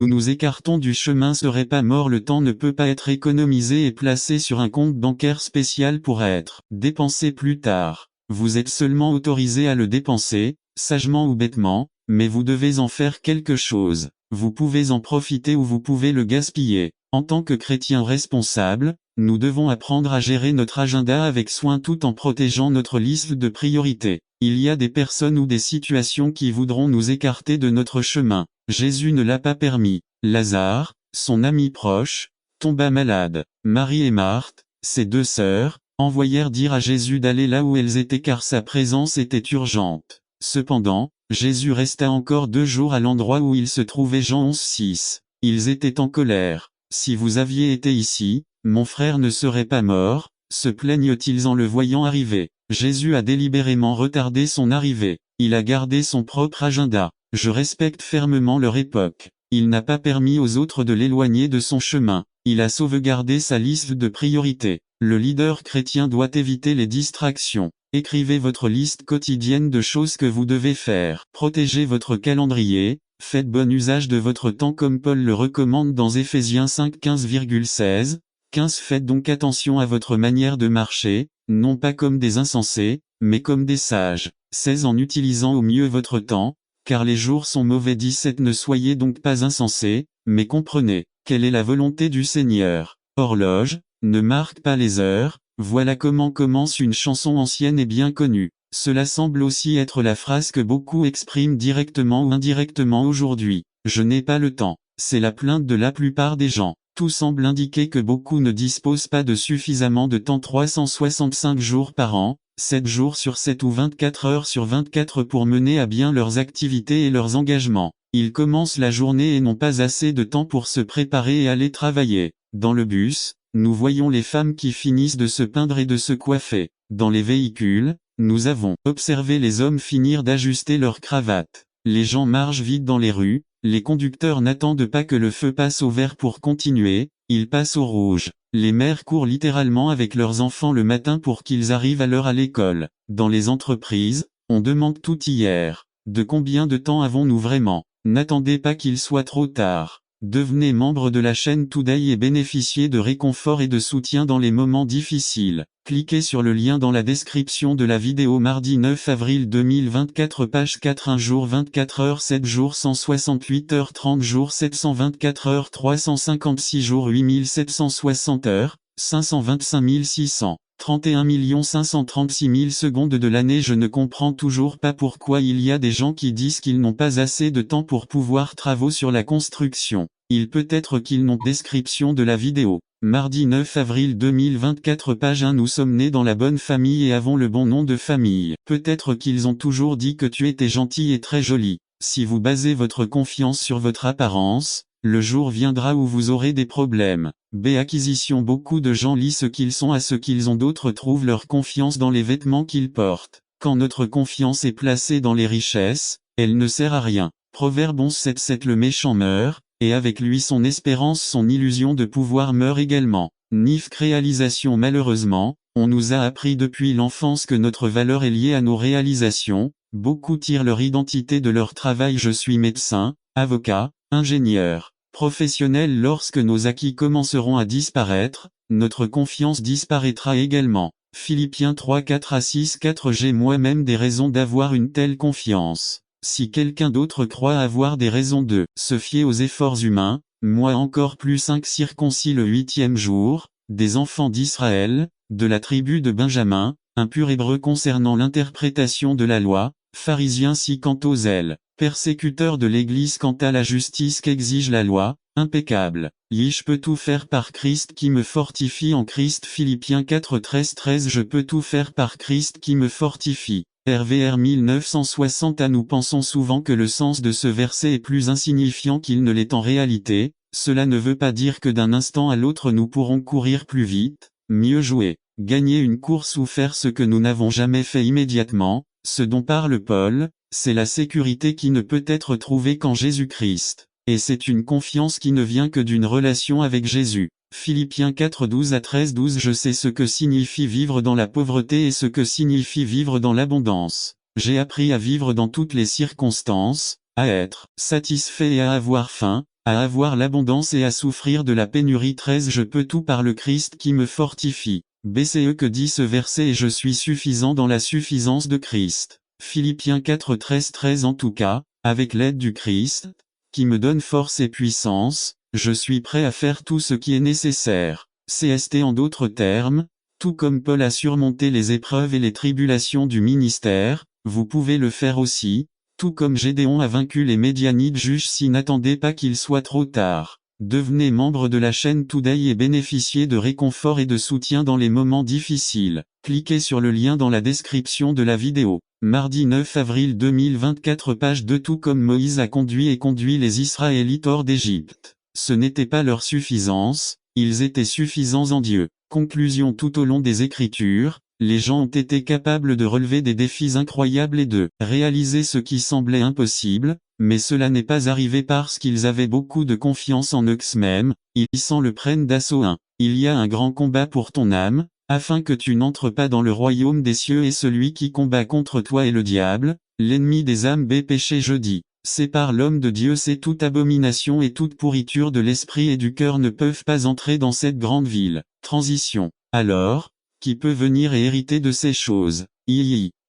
nous nous écartons du chemin serait pas mort, le temps ne peut pas être économisé et placé sur un compte bancaire spécial pour être dépensé plus tard. Vous êtes seulement autorisé à le dépenser, sagement ou bêtement, mais vous devez en faire quelque chose. Vous pouvez en profiter ou vous pouvez le gaspiller. En tant que chrétiens responsables, nous devons apprendre à gérer notre agenda avec soin tout en protégeant notre liste de priorités. Il y a des personnes ou des situations qui voudront nous écarter de notre chemin. Jésus ne l'a pas permis. Lazare, son ami proche, tomba malade. Marie et Marthe, ses deux sœurs, envoyèrent dire à Jésus d'aller là où elles étaient car sa présence était urgente. Cependant, Jésus resta encore 2 jours à l'endroit où il se trouvait. Jean 11:6. Ils étaient en colère. Si vous aviez été ici, mon frère ne serait pas mort, se plaignent-ils en le voyant arriver. Jésus a délibérément retardé son arrivée. Il a gardé son propre agenda. Je respecte fermement leur époque. Il n'a pas permis aux autres de l'éloigner de son chemin. Il a sauvegardé sa liste de priorités. Le leader chrétien doit éviter les distractions. Écrivez votre liste quotidienne de choses que vous devez faire. Protégez votre calendrier. Faites bon usage de votre temps comme Paul le recommande dans Éphésiens 5 15,16. 15 Faites donc attention à votre manière de marcher, non pas comme des insensés, mais comme des sages. 16 En utilisant au mieux votre temps, car les jours sont mauvais. 17 Ne soyez donc pas insensés, mais comprenez, quelle est la volonté du Seigneur. Horloge, ne marque pas les heures, voilà comment commence une chanson ancienne et bien connue. Cela semble aussi être la phrase que beaucoup expriment directement ou indirectement aujourd'hui. Je n'ai pas le temps. C'est la plainte de la plupart des gens. Tout semble indiquer que beaucoup ne disposent pas de suffisamment de temps. 365 jours par an, 7 jours sur 7 ou 24 heures sur 24 pour mener à bien leurs activités et leurs engagements. Ils commencent la journée et n'ont pas assez de temps pour se préparer et aller travailler. Dans le bus, nous voyons les femmes qui finissent de se peindre et de se coiffer. Dans les véhicules, nous avons observé les hommes finir d'ajuster leur cravate. Les gens marchent vite dans les rues, les conducteurs n'attendent pas que le feu passe au vert pour continuer, ils passent au rouge. Les mères courent littéralement avec leurs enfants le matin pour qu'ils arrivent à l'heure à l'école. Dans les entreprises, on demande tout hier. De combien de temps avons-nous vraiment? N'attendez pas qu'il soit trop tard. Devenez membre de la chaîne Today et bénéficiez de réconfort et de soutien dans les moments difficiles. Cliquez sur le lien dans la description de la vidéo. Mardi 9 avril 2024 page 4 1 jour 24 heures 7 jours 168 heures 30 jours 724 heures 356 jours 8760 heures, 525 600. 31 536 000 secondes de l'année. Je ne comprends toujours pas pourquoi il y a des gens qui disent qu'ils n'ont pas assez de temps pour pouvoir travaux sur la construction. Il peut être qu'ils n'ont description de la vidéo. Mardi 9 avril 2024 page 1 Nous sommes nés dans la bonne famille et avons le bon nom de famille. Peut-être qu'ils ont toujours dit que tu étais gentil et très joli. Si vous basez votre confiance sur votre apparence, le jour viendra où vous aurez des problèmes. Acquisition. Beaucoup de gens lient ce qu'ils sont à ce qu'ils ont. D'autres trouvent leur confiance dans les vêtements qu'ils portent. Quand notre confiance est placée dans les richesses, elle ne sert à rien. Proverbe 11:7 Le méchant meurt, et avec lui son espérance, son illusion de pouvoir meurt également. Nifk réalisation. Malheureusement, on nous a appris depuis l'enfance que notre valeur est liée à nos réalisations. Beaucoup tirent leur identité de leur travail. Je suis médecin, avocat, ingénieur, professionnel. Lorsque nos acquis commenceront à disparaître, notre confiance disparaîtra également. Philippiens 3 4-6 4 J'ai moi-même des raisons d'avoir une telle confiance. Si quelqu'un d'autre croit avoir des raisons de se fier aux efforts humains, moi encore plus. 5 Circoncis le 8e jour, des enfants d'Israël, de la tribu de Benjamin, un pur hébreu concernant l'interprétation de la loi, pharisien si quant au zèle, persécuteur de l'Église quant à la justice qu'exige la loi, impeccable. Je peux tout faire par Christ qui me fortifie en Christ. Philippiens 4 13 Je peux tout faire par Christ qui me fortifie. RVR 1960 Nous pensons souvent que le sens de ce verset est plus insignifiant qu'il ne l'est en réalité. Cela ne veut pas dire que d'un instant à l'autre nous pourrons courir plus vite, mieux jouer, gagner une course ou faire ce que nous n'avons jamais fait immédiatement. Ce dont parle Paul, c'est la sécurité qui ne peut être trouvée qu'en Jésus-Christ. Et c'est une confiance qui ne vient que d'une relation avec Jésus. Philippiens 4 12-13 Je sais ce que signifie vivre dans la pauvreté et ce que signifie vivre dans l'abondance. J'ai appris à vivre dans toutes les circonstances, à être satisfait et à avoir faim, à avoir l'abondance et à souffrir de la pénurie. 13 Je peux tout par le Christ qui me fortifie. BCE Que dit ce verset? Et je suis suffisant dans la suffisance de Christ. Philippiens 4 13 En tout cas, avec l'aide du Christ, qui me donne force et puissance, je suis prêt à faire tout ce qui est nécessaire. CST En d'autres termes, tout comme Paul a surmonté les épreuves et les tribulations du ministère, vous pouvez le faire aussi, tout comme Gédéon a vaincu les Médianites. Juge-si n'attendez pas qu'il soit trop tard. Devenez membre de la chaîne Today et bénéficiez de réconfort et de soutien dans les moments difficiles. Cliquez sur le lien dans la description de la vidéo. Mardi 9 avril 2024 Page 2 Tout comme Moïse a conduit les Israélites hors d'Égypte. Ce n'était pas leur suffisance, ils étaient suffisants en Dieu. Conclusion Tout au long des Écritures, les gens ont été capables de relever des défis incroyables et de réaliser ce qui semblait impossible, mais cela n'est pas arrivé parce qu'ils avaient beaucoup de confiance en eux-mêmes, ils s'en le prennent d'assaut. Il y a un grand combat pour ton âme, afin que tu n'entres pas dans le royaume des cieux, et celui qui combat contre toi est le diable, l'ennemi des âmes. Péché Jeudi. Sépare l'homme de Dieu. C'est toute abomination et toute pourriture de l'esprit et du cœur ne peuvent pas entrer dans cette grande ville. Transition. Alors, qui peut venir et hériter de ces choses?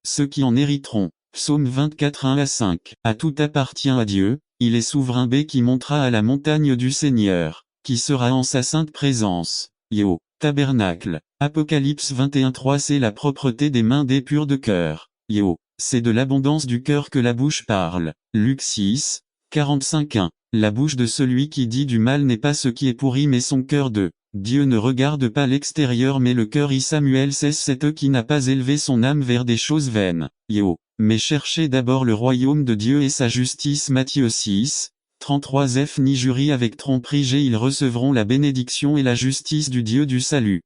Ceux qui en hériteront. Psaume 24 1-5. À tout appartient à Dieu, il est souverain. Qui montera à la montagne du Seigneur, qui sera en sa sainte présence. Tabernacle. Apocalypse 21-3 C'est la propreté des mains des purs de cœur. C'est de l'abondance du cœur que la bouche parle. Luc 6, 45-1. La bouche de celui qui dit du mal n'est pas ce qui est pourri mais son cœur de Dieu ne regarde pas l'extérieur mais le cœur. Samuel 16 C'est eux qui n'a pas élevé son âme vers des choses vaines. Mais cherchez d'abord le royaume de Dieu et sa justice. Matthieu 6, 33 F Ni jurie avec tromperie ils recevront la bénédiction et la justice du Dieu du salut.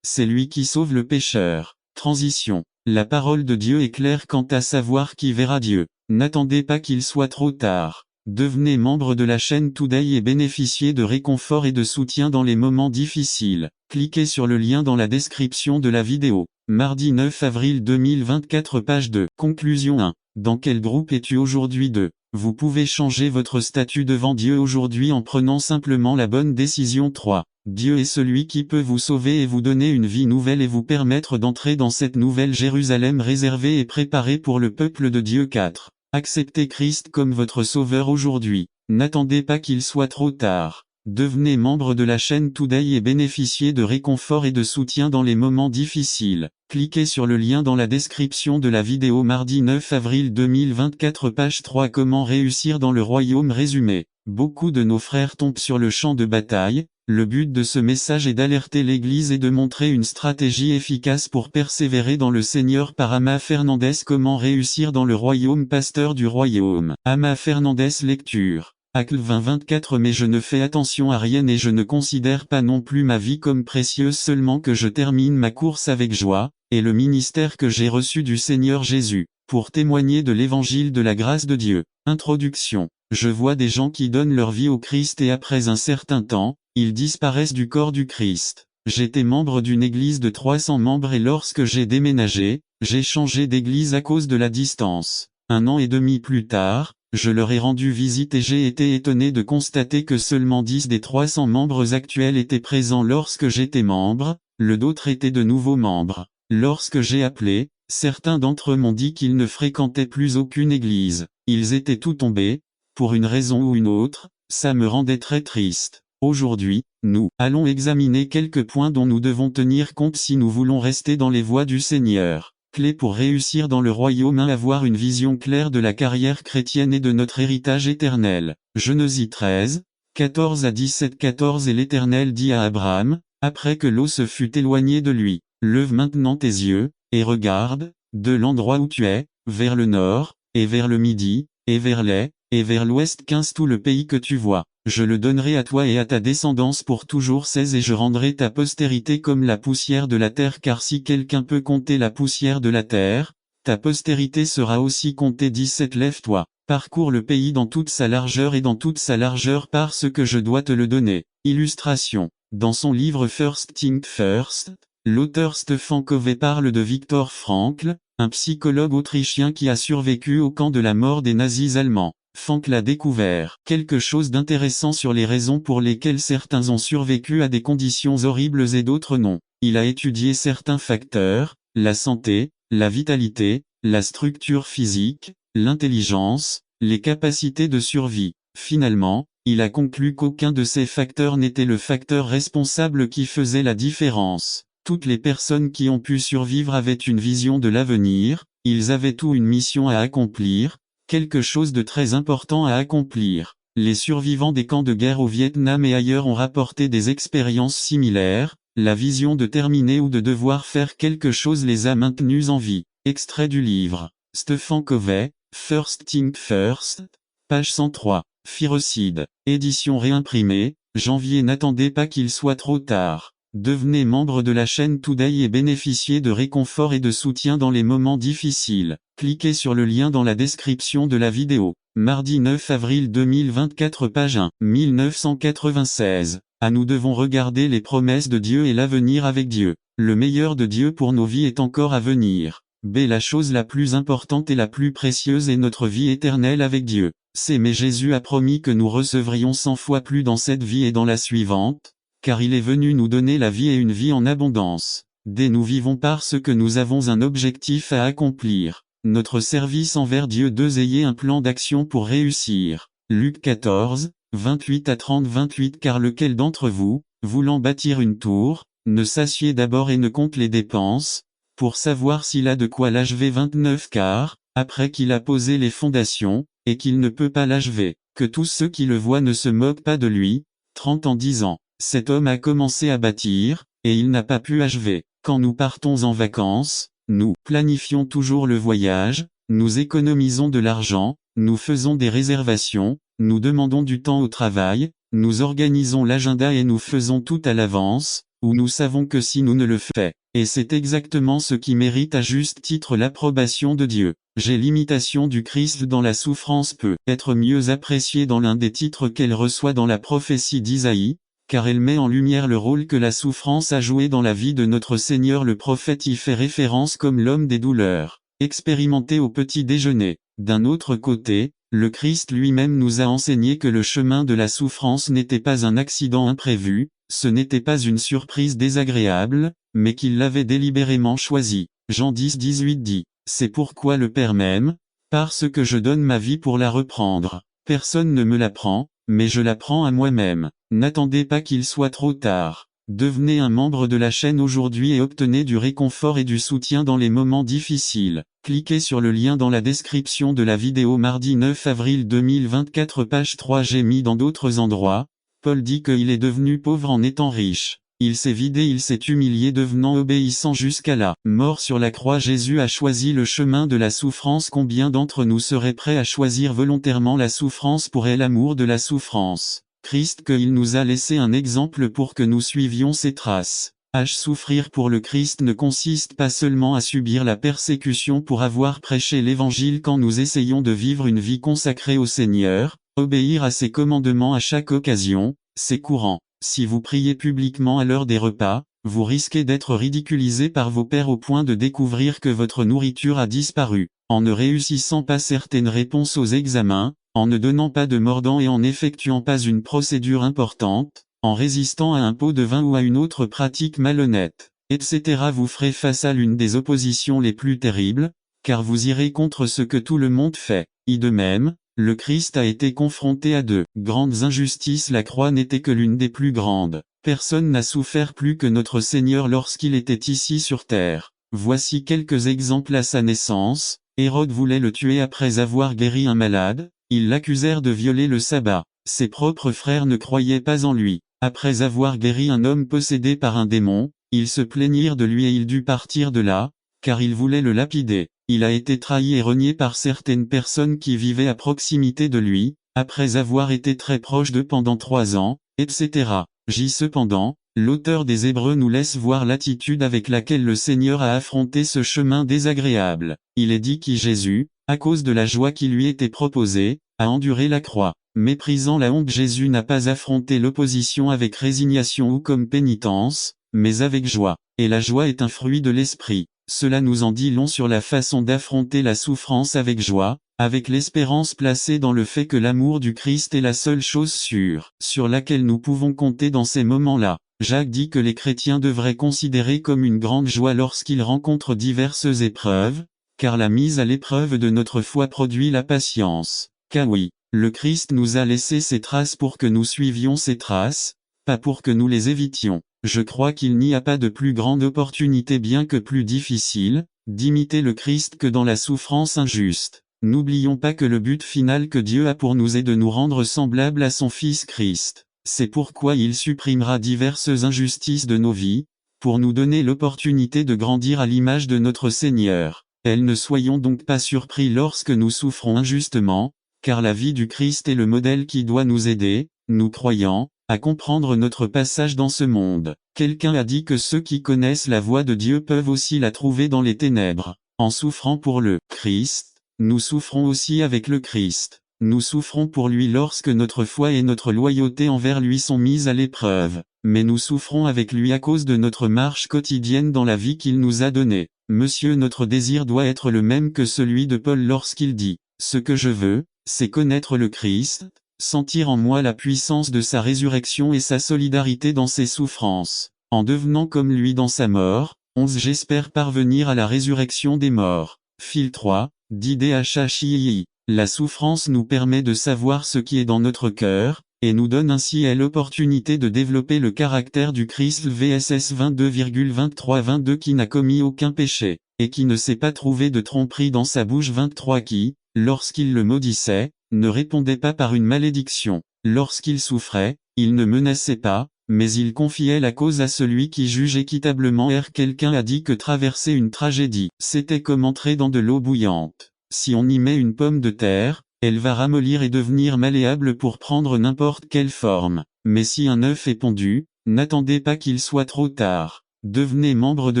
C'est lui qui sauve le pécheur. Transition. La parole de Dieu est claire quant à savoir qui verra Dieu. N'attendez pas qu'il soit trop tard. Devenez membre de la chaîne Today et bénéficiez de réconfort et de soutien dans les moments difficiles. Cliquez sur le lien dans la description de la vidéo. Mardi 9 avril 2024 Page 2. Conclusion 1. Dans quel groupe es-tu aujourd'hui? 2. Vous pouvez changer votre statut devant Dieu aujourd'hui en prenant simplement la bonne décision. 3. Dieu est celui qui peut vous sauver et vous donner une vie nouvelle et vous permettre d'entrer dans cette nouvelle Jérusalem réservée et préparée pour le peuple de Dieu. 4. Acceptez Christ comme votre sauveur aujourd'hui. N'attendez pas qu'il soit trop tard. Devenez membre de la chaîne Today et bénéficiez de réconfort et de soutien dans les moments difficiles. Cliquez sur le lien dans la description de la vidéo. Mardi 9 avril 2024 Page 3 Comment réussir dans le royaume résumé. Beaucoup de nos frères tombent sur le champ de bataille. Le but de ce message est d'alerter l'Église et de montrer une stratégie efficace pour persévérer dans le Seigneur par Ama Fernandez. Comment réussir dans le royaume. Pasteur du royaume. Ama Fernandez Lecture. Acte 20-24 Mais je ne fais attention à rien et je ne considère pas non plus ma vie comme précieuse seulement que je termine ma course avec joie, et le ministère que j'ai reçu du Seigneur Jésus, pour témoigner de l'évangile de la grâce de Dieu. Introduction. Je vois des gens qui donnent leur vie au Christ et après un certain temps, ils disparaissent du corps du Christ. J'étais membre d'une église de 300 membres et lorsque j'ai déménagé, j'ai changé d'église à cause de la distance. 1 an et demi plus tard, je leur ai rendu visite et j'ai été étonné de constater que seulement 10 des 300 membres actuels étaient présents lorsque j'étais membre, d'autres étaient de nouveaux membres. Lorsque j'ai appelé, certains d'entre eux m'ont dit qu'ils ne fréquentaient plus aucune église. Ils étaient tous tombés, pour une raison ou une autre, ça me rendait très triste. Aujourd'hui, nous allons examiner quelques points dont nous devons tenir compte si nous voulons rester dans les voies du Seigneur. Clé pour réussir dans le royaume 1 Avoir une vision claire de la carrière chrétienne et de notre héritage éternel. Genèse 13, 14-17 14 Et l'Éternel dit à Abraham, après que l'eau se fut éloignée de lui, lève maintenant tes yeux, et regarde, de l'endroit où tu es, vers le nord, et vers le midi, et vers l'est, et vers l'ouest 15 Tout le pays que tu vois, je le donnerai à toi et à ta descendance pour toujours 16 Et je rendrai ta postérité comme la poussière de la terre car si quelqu'un peut compter la poussière de la terre, ta postérité sera aussi comptée 17 Lève-toi, parcours le pays dans toute sa largeur et dans toute sa largeur parce que je dois te le donner. Illustration. Dans son livre First Things First, l'auteur Stefan Covey parle de Viktor Frankl, un psychologue autrichien qui a survécu au camp de la mort des nazis allemands. Fanck l'a découvert quelque chose d'intéressant sur les raisons pour lesquelles certains ont survécu à des conditions horribles et d'autres non. Il a étudié certains facteurs, la santé, la vitalité, la structure physique, l'intelligence, les capacités de survie. Finalement, il a conclu qu'aucun de ces facteurs n'était le facteur responsable qui faisait la différence. Toutes les personnes qui ont pu survivre avaient une vision de l'avenir, ils avaient tous une mission à accomplir, quelque chose de très important à accomplir. Les survivants des camps de guerre au Vietnam et ailleurs ont rapporté des expériences similaires, la vision de terminer ou de devoir faire quelque chose les a maintenus en vie. Extrait du livre. Stephen Covey, First Thing First, page 103. Firocide. Édition réimprimée, janvier. N'attendez pas qu'il soit trop tard. Devenez membre de la chaîne Today et bénéficiez de réconfort et de soutien dans les moments difficiles. Cliquez sur le lien dans la description de la vidéo. Mardi 9 avril 2024 page 1. 1996. Nous devons regarder les promesses de Dieu et l'avenir avec Dieu. Le meilleur de Dieu pour nos vies est encore à venir. La chose la plus importante et la plus précieuse est notre vie éternelle avec Dieu. Mais Jésus a promis que nous recevrions 100 fois plus dans cette vie et dans la suivante, car il est venu nous donner la vie et une vie en abondance. Nous vivons parce que nous avons un objectif à accomplir. Notre service envers Dieu. Ayez un plan d'action pour réussir. Luc 14, 28 à 30. 28. Car lequel d'entre vous, voulant bâtir une tour, ne s'assied d'abord et ne compte les dépenses, pour savoir s'il a de quoi l'achever. 29. Car, après qu'il a posé les fondations, et qu'il ne peut pas l'achever, que tous ceux qui le voient ne se moquent pas de lui. 30. En disant, cet homme a commencé à bâtir, et il n'a pas pu achever. Quand nous partons en vacances, nous planifions toujours le voyage, nous économisons de l'argent, nous faisons des réservations, nous demandons du temps au travail, nous organisons l'agenda et nous faisons tout à l'avance, ou nous savons que si nous ne le faisons, et c'est exactement ce qui mérite à juste titre l'approbation de Dieu. L'imitation du Christ dans la souffrance peut être mieux appréciée dans l'un des titres qu'elle reçoit dans la prophétie d'Isaïe, car elle met en lumière le rôle que la souffrance a joué dans la vie de notre Seigneur. Le prophète y fait référence comme l'homme des douleurs, expérimenté au petit déjeuner. D'un autre côté, le Christ lui-même nous a enseigné que le chemin de la souffrance n'était pas un accident imprévu, ce n'était pas une surprise désagréable, mais qu'il l'avait délibérément choisi. Jean 10, 18 dit, c'est pourquoi le Père m'aime, parce que je donne ma vie pour la reprendre. Personne ne me la prend, mais je la prends à moi-même. N'attendez pas qu'il soit trop tard. Devenez un membre de la chaîne aujourd'hui et obtenez du réconfort et du soutien dans les moments difficiles. Cliquez sur le lien dans la description de la vidéo. Mardi 9 avril 2024 page 3. J'ai mis dans d'autres endroits, Paul dit qu'il est devenu pauvre en étant riche. Il s'est vidé, il s'est humilié devenant obéissant jusqu'à la mort sur la croix. Jésus a choisi le chemin de la souffrance. Combien d'entre nous seraient prêts à choisir volontairement la souffrance pour l'amour de la souffrance? Christ qu'il nous a laissé un exemple pour que nous suivions ses traces. Souffrir pour le Christ ne consiste pas seulement à subir la persécution pour avoir prêché l'évangile quand nous essayons de vivre une vie consacrée au Seigneur, obéir à ses commandements à chaque occasion, c'est courant. Si vous priez publiquement à l'heure des repas, vous risquez d'être ridiculisé par vos pairs au point de découvrir que votre nourriture a disparu. En ne réussissant pas certaines réponses aux examens, en ne donnant pas de mordant et en n'effectuant pas une procédure importante, en résistant à un pot de vin ou à une autre pratique malhonnête, etc. Vous ferez face à l'une des oppositions les plus terribles, car vous irez contre ce que tout le monde fait. De même, le Christ a été confronté à de grandes injustices. La croix n'était que l'une des plus grandes. Personne n'a souffert plus que notre Seigneur lorsqu'il était ici sur terre. Voici quelques exemples. À sa naissance, Hérode voulait le tuer après avoir guéri un malade, ils l'accusèrent de violer le sabbat. Ses propres frères ne croyaient pas en lui. Après avoir guéri un homme possédé par un démon, ils se plaignirent de lui et il dut partir de là, car ils voulaient le lapider. Il a été trahi et renié par certaines personnes qui vivaient à proximité de lui, après avoir été très proche d'eux pendant 3 ans, etc. Cependant, l'auteur des Hébreux nous laisse voir l'attitude avec laquelle le Seigneur a affronté ce chemin désagréable. Il est dit que Jésus, à cause de la joie qui lui était proposée, a enduré la croix. Méprisant la honte, Jésus n'a pas affronté l'opposition avec résignation ou comme pénitence, mais avec joie. Et la joie est un fruit de l'esprit. Cela nous en dit long sur la façon d'affronter la souffrance avec joie. avec l'espérance placée dans le fait que l'amour du Christ est la seule chose sûre, sur laquelle nous pouvons compter dans ces moments-là. Jacques dit que les chrétiens devraient considérer comme une grande joie lorsqu'ils rencontrent diverses épreuves, car la mise à l'épreuve de notre foi produit la patience. Car oui, le Christ nous a laissé ses traces pour que nous suivions ses traces, pas pour que nous les évitions. Je crois qu'il n'y a pas de plus grande opportunité bien que plus difficile, d'imiter le Christ que dans la souffrance injuste. N'oublions pas que le but final que Dieu a pour nous est de nous rendre semblables à son Fils Christ. C'est pourquoi il supprimera diverses injustices de nos vies, pour nous donner l'opportunité de grandir à l'image de notre Seigneur. Ne soyons donc pas surpris lorsque nous souffrons injustement, car la vie du Christ est le modèle qui doit nous aider, nous croyants, à comprendre notre passage dans ce monde. Quelqu'un a dit que ceux qui connaissent la voie de Dieu peuvent aussi la trouver dans les ténèbres. En souffrant pour le Christ, nous souffrons aussi avec le Christ. Nous souffrons pour lui lorsque notre foi et notre loyauté envers lui sont mises à l'épreuve. Mais nous souffrons avec lui à cause de notre marche quotidienne dans la vie qu'il nous a donnée. Monsieur, notre désir doit être le même que celui de Paul lorsqu'il dit « Ce que je veux, c'est connaître le Christ, sentir en moi la puissance de sa résurrection et sa solidarité dans ses souffrances. En devenant comme lui dans sa mort, 11 J'espère parvenir à la résurrection des morts. » Fil 3, d'IDHHII. La souffrance nous permet de savoir ce qui est dans notre cœur, et nous donne ainsi l'opportunité de développer le caractère du Christ VSS 22,23-22 qui n'a commis aucun péché, et qui ne s'est pas trouvé de tromperie dans sa bouche 23 qui, lorsqu'il le maudissait, ne répondait pas par une malédiction. Lorsqu'il souffrait, il ne menaçait pas, mais il confiait la cause à celui qui juge équitablement. Quelqu'un a dit que traverser une tragédie, c'était comme entrer dans de l'eau bouillante. Si on y met une pomme de terre, elle va ramollir et devenir malléable pour prendre n'importe quelle forme. Mais si un œuf est pondu, n'attendez pas qu'il soit trop tard. Devenez membre de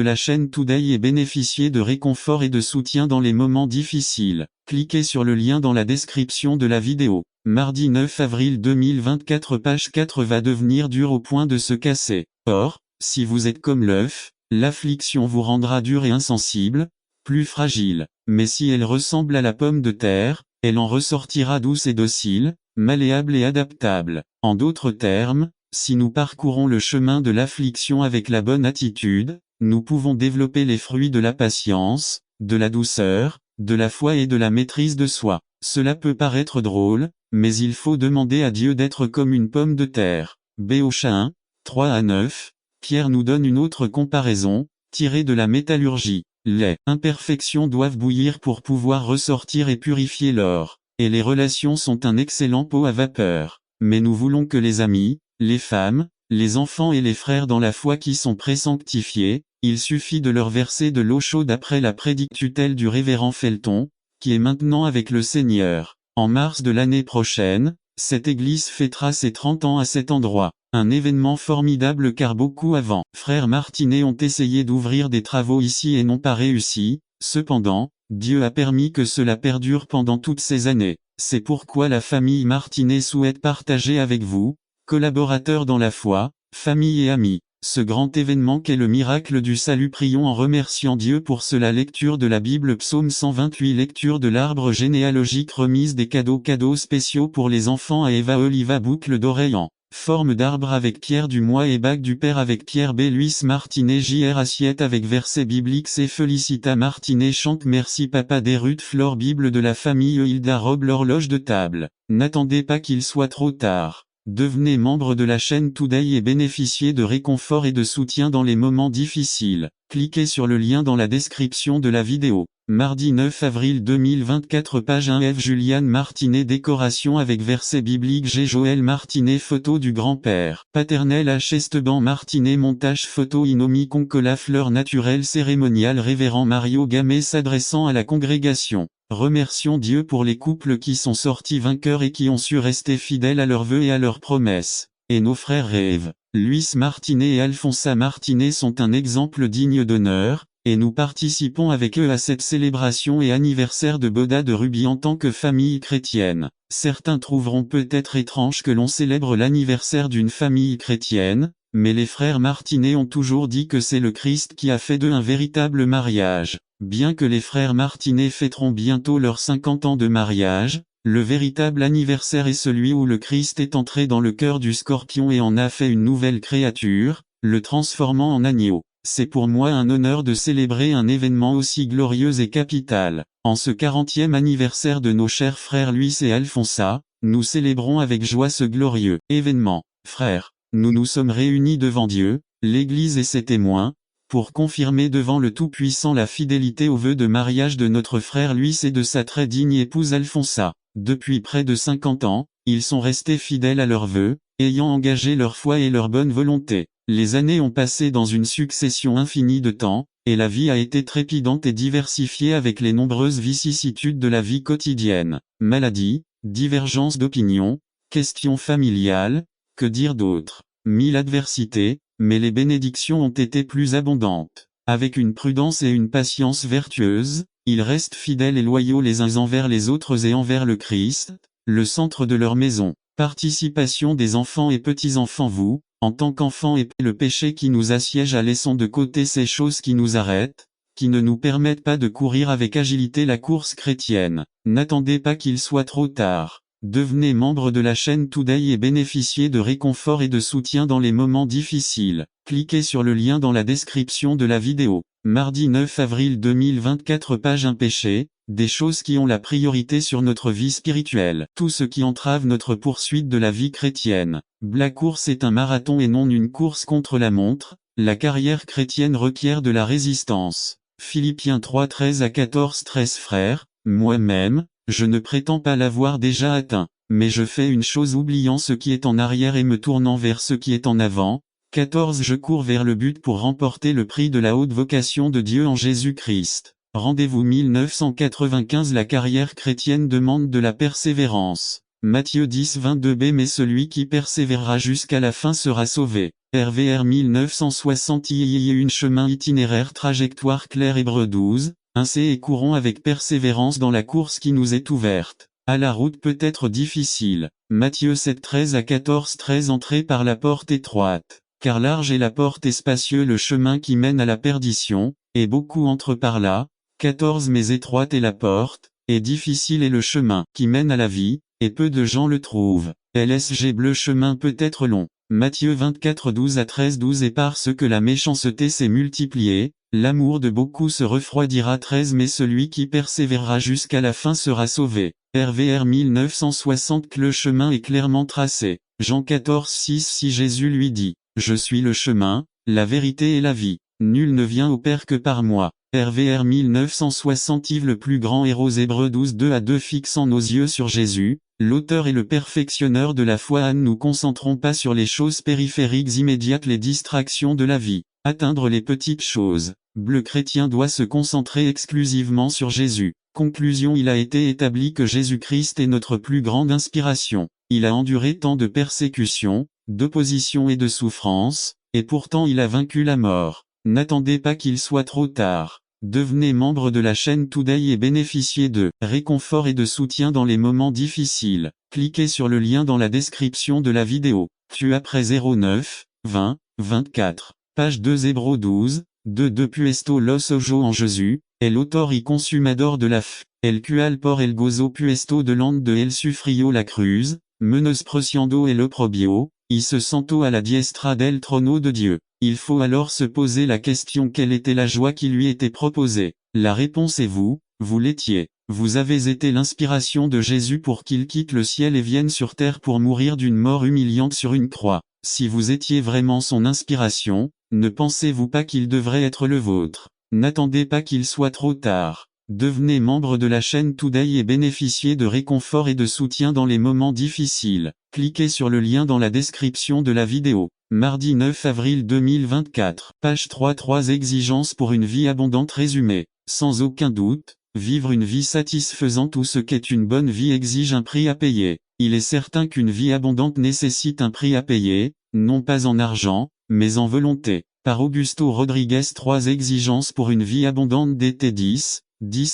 la chaîne Today et bénéficiez de réconfort et de soutien dans les moments difficiles. Cliquez sur le lien dans la description de la vidéo. Mardi 9 avril 2024 page 4 va devenir dure au point de se casser. Or, si vous êtes comme l'œuf, l'affliction vous rendra dur et insensible, plus fragile. Mais si elle ressemble à la pomme de terre, elle en ressortira douce et docile, malléable et adaptable. En d'autres termes, si nous parcourons le chemin de l'affliction avec la bonne attitude, nous pouvons développer les fruits de la patience, de la douceur, de la foi et de la maîtrise de soi. Cela peut paraître drôle, mais il faut demander à Dieu d'être comme une pomme de terre. Béocha 1, 3-9, Pierre nous donne une autre comparaison, tirée de la métallurgie. Les imperfections doivent bouillir pour pouvoir ressortir et purifier l'or. Et les relations sont un excellent pot à vapeur. Mais nous voulons que les amis, les femmes, les enfants et les frères dans la foi qui sont présanctifiés, il suffit de leur verser de l'eau chaude après la prédictutelle du révérend Felton, qui est maintenant avec le Seigneur. En mars de l'année prochaine, cette église fêtera ses 30 ans à cet endroit. Un événement formidable car beaucoup avant, frères Martinet ont essayé d'ouvrir des travaux ici et n'ont pas réussi. Cependant, Dieu a permis que cela perdure pendant toutes ces années. C'est pourquoi la famille Martinet souhaite partager avec vous, collaborateurs dans la foi, famille et amis, ce grand événement qu'est le miracle du salut. Prions en remerciant Dieu pour cela. Lecture de la Bible, Psaume 128. Lecture de l'arbre généalogique. Remise des cadeaux spéciaux pour les enfants à Eva Oliva. Boucle d'oreille en forme d'arbre avec Pierre Dumois et bague du père avec Pierre B. Luis Martinet. JR Assiette avec verset biblique. C'est Felicita Martinet chante merci papa des Ruth Flore. Bible de la famille Hilda Rob. L'horloge de table. N'attendez pas qu'il soit trop tard. Devenez membre de la chaîne Today et bénéficiez de réconfort et de soutien dans les moments difficiles. Cliquez sur le lien dans la description de la vidéo. Mardi 9 avril 2024 page 1 F Juliane Martinet décoration avec verset biblique. G Joël Martinet photo du grand-père paternel H Esteban Martinet montage photo Inomi Concola fleur naturelle cérémoniale révérend Mario Gamay s'adressant à la congrégation. Remercions Dieu pour les couples qui sont sortis vainqueurs et qui ont su rester fidèles à leurs vœux et à leurs promesses. Et nos frères rêves, Luis Martinet et Alfonsa Martinet sont un exemple digne d'honneur, et nous participons avec eux à cette célébration et anniversaire de Boda de Ruby en tant que famille chrétienne. Certains trouveront peut-être étrange que l'on célèbre l'anniversaire d'une famille chrétienne, mais les frères Martinet ont toujours dit que c'est le Christ qui a fait d'eux un véritable mariage. Bien que les frères Martinet fêteront bientôt leurs 50 ans de mariage, le véritable anniversaire est celui où le Christ est entré dans le cœur du Scorpion et en a fait une nouvelle créature, le transformant en agneau. C'est pour moi un honneur de célébrer un événement aussi glorieux et capital. En ce 40e anniversaire de nos chers frères Luis et Alfonsa, nous célébrons avec joie ce glorieux événement. Frères, nous nous sommes réunis devant Dieu, l'Église et ses témoins, pour confirmer devant le Tout-Puissant la fidélité au vœu de mariage de notre frère Luis et de sa très digne épouse Alfonsa. Depuis près de 50 ans, ils sont restés fidèles à leurs vœux, ayant engagé leur foi et leur bonne volonté. Les années ont passé dans une succession infinie de temps, et la vie a été trépidante et diversifiée avec les nombreuses vicissitudes de la vie quotidienne. Maladies, divergences d'opinion, questions familiales, que dire d'autre? Mille adversités, mais les bénédictions ont été plus abondantes. Avec une prudence et une patience vertueuses, ils restent fidèles et loyaux les uns envers les autres et envers le Christ, le centre de leur maison. Participation des enfants et petits-enfants. Vous, en tant qu'enfants, et le péché qui nous assiège, laissons de côté ces choses qui nous arrêtent, qui ne nous permettent pas de courir avec agilité la course chrétienne. N'attendez pas qu'il soit trop tard. Devenez membre de la chaîne Today et bénéficiez de réconfort et de soutien dans les moments difficiles. Cliquez sur le lien dans la description de la vidéo. Mardi 9 avril 2024. Page Un péché, des choses qui ont la priorité sur notre vie spirituelle. Tout ce qui entrave notre poursuite de la vie chrétienne. La course est un marathon et non une course contre la montre. La carrière chrétienne requiert de la résistance. Philippiens 3 13 à 14. 13 Frères, moi-même, je ne prétends pas l'avoir déjà atteint, mais je fais une chose, oubliant ce qui est en arrière et me tournant vers ce qui est en avant. 14 Je cours vers le but pour remporter le prix de la haute vocation de Dieu en Jésus-Christ. Rendez-vous 1995. La carrière chrétienne demande de la persévérance. Matthieu 10 22b Mais celui qui persévérera jusqu'à la fin sera sauvé. RVR 1960 Une chemin itinéraire trajectoire claire. Hébreux 12 Ainsi et courons avec persévérance dans la course qui nous est ouverte. À la route peut être difficile. Matthieu 7 13 à 14 13 Entrez par la porte étroite, car large est la porte et spacieux le chemin qui mène à la perdition, et beaucoup entrent par là. 14 Mais étroite est la porte, et difficile est le chemin qui mène à la vie, et peu de gens le trouvent. LSG Bleu chemin peut être long. Matthieu 24 12 à 13 12 Et parce que la méchanceté s'est multipliée, l'amour de beaucoup se refroidira. 13 Mais celui qui persévérera jusqu'à la fin sera sauvé. RVR 1960 Le chemin est clairement tracé. Jean 14 6 Si Jésus lui dit, je suis le chemin, la vérité et la vie. Nul ne vient au Père que par moi. RVR 1960 Yves le plus grand héros. Hébreux 12 2 à 2 Fixant nos yeux sur Jésus, l'auteur et le perfectionneur de la foi. Ne nous concentrons pas sur les choses périphériques immédiates, les distractions de la vie. Atteindre les petites choses. Le chrétien doit se concentrer exclusivement sur Jésus. Conclusion Il a été établi que Jésus-Christ est notre plus grande inspiration. Il a enduré tant de persécutions, d'opposition et de souffrances, et pourtant il a vaincu la mort. N'attendez pas qu'il soit trop tard. Devenez membre de la chaîne Today et bénéficiez de réconfort et de soutien dans les moments difficiles. Cliquez sur le lien dans la description de la vidéo. Tu après 09 20 24. Page 2 Hébreux 12 2 Puesto los ojo en Jésus, el autor y consumador de la fe, el cual por el gozo puesto delante de el sufrió la cruz, menospreciando el oprobio, y se sentó à la diestra del trono de Dieu. Il faut alors se poser la question: quelle était la joie qui lui était proposée? La réponse est vous l'étiez. Vous avez été l'inspiration de Jésus pour qu'il quitte le ciel et vienne sur terre pour mourir d'une mort humiliante sur une croix. Si vous étiez vraiment son inspiration, ne pensez-vous pas qu'il devrait être le vôtre? N'attendez pas qu'il soit trop tard. Devenez membre de la chaîne Today et bénéficiez de réconfort et de soutien dans les moments difficiles. Cliquez sur le lien dans la description de la vidéo. Mardi 9 avril 2024. Page 3 3 Exigences pour une vie abondante résumée. Sans aucun doute, vivre une vie satisfaisante ou ce qu'est une bonne vie exige un prix à payer. Il est certain qu'une vie abondante nécessite un prix à payer, non pas en argent, mais en volonté. Par Augusto Rodriguez 3 Exigences pour une vie abondante d'été 10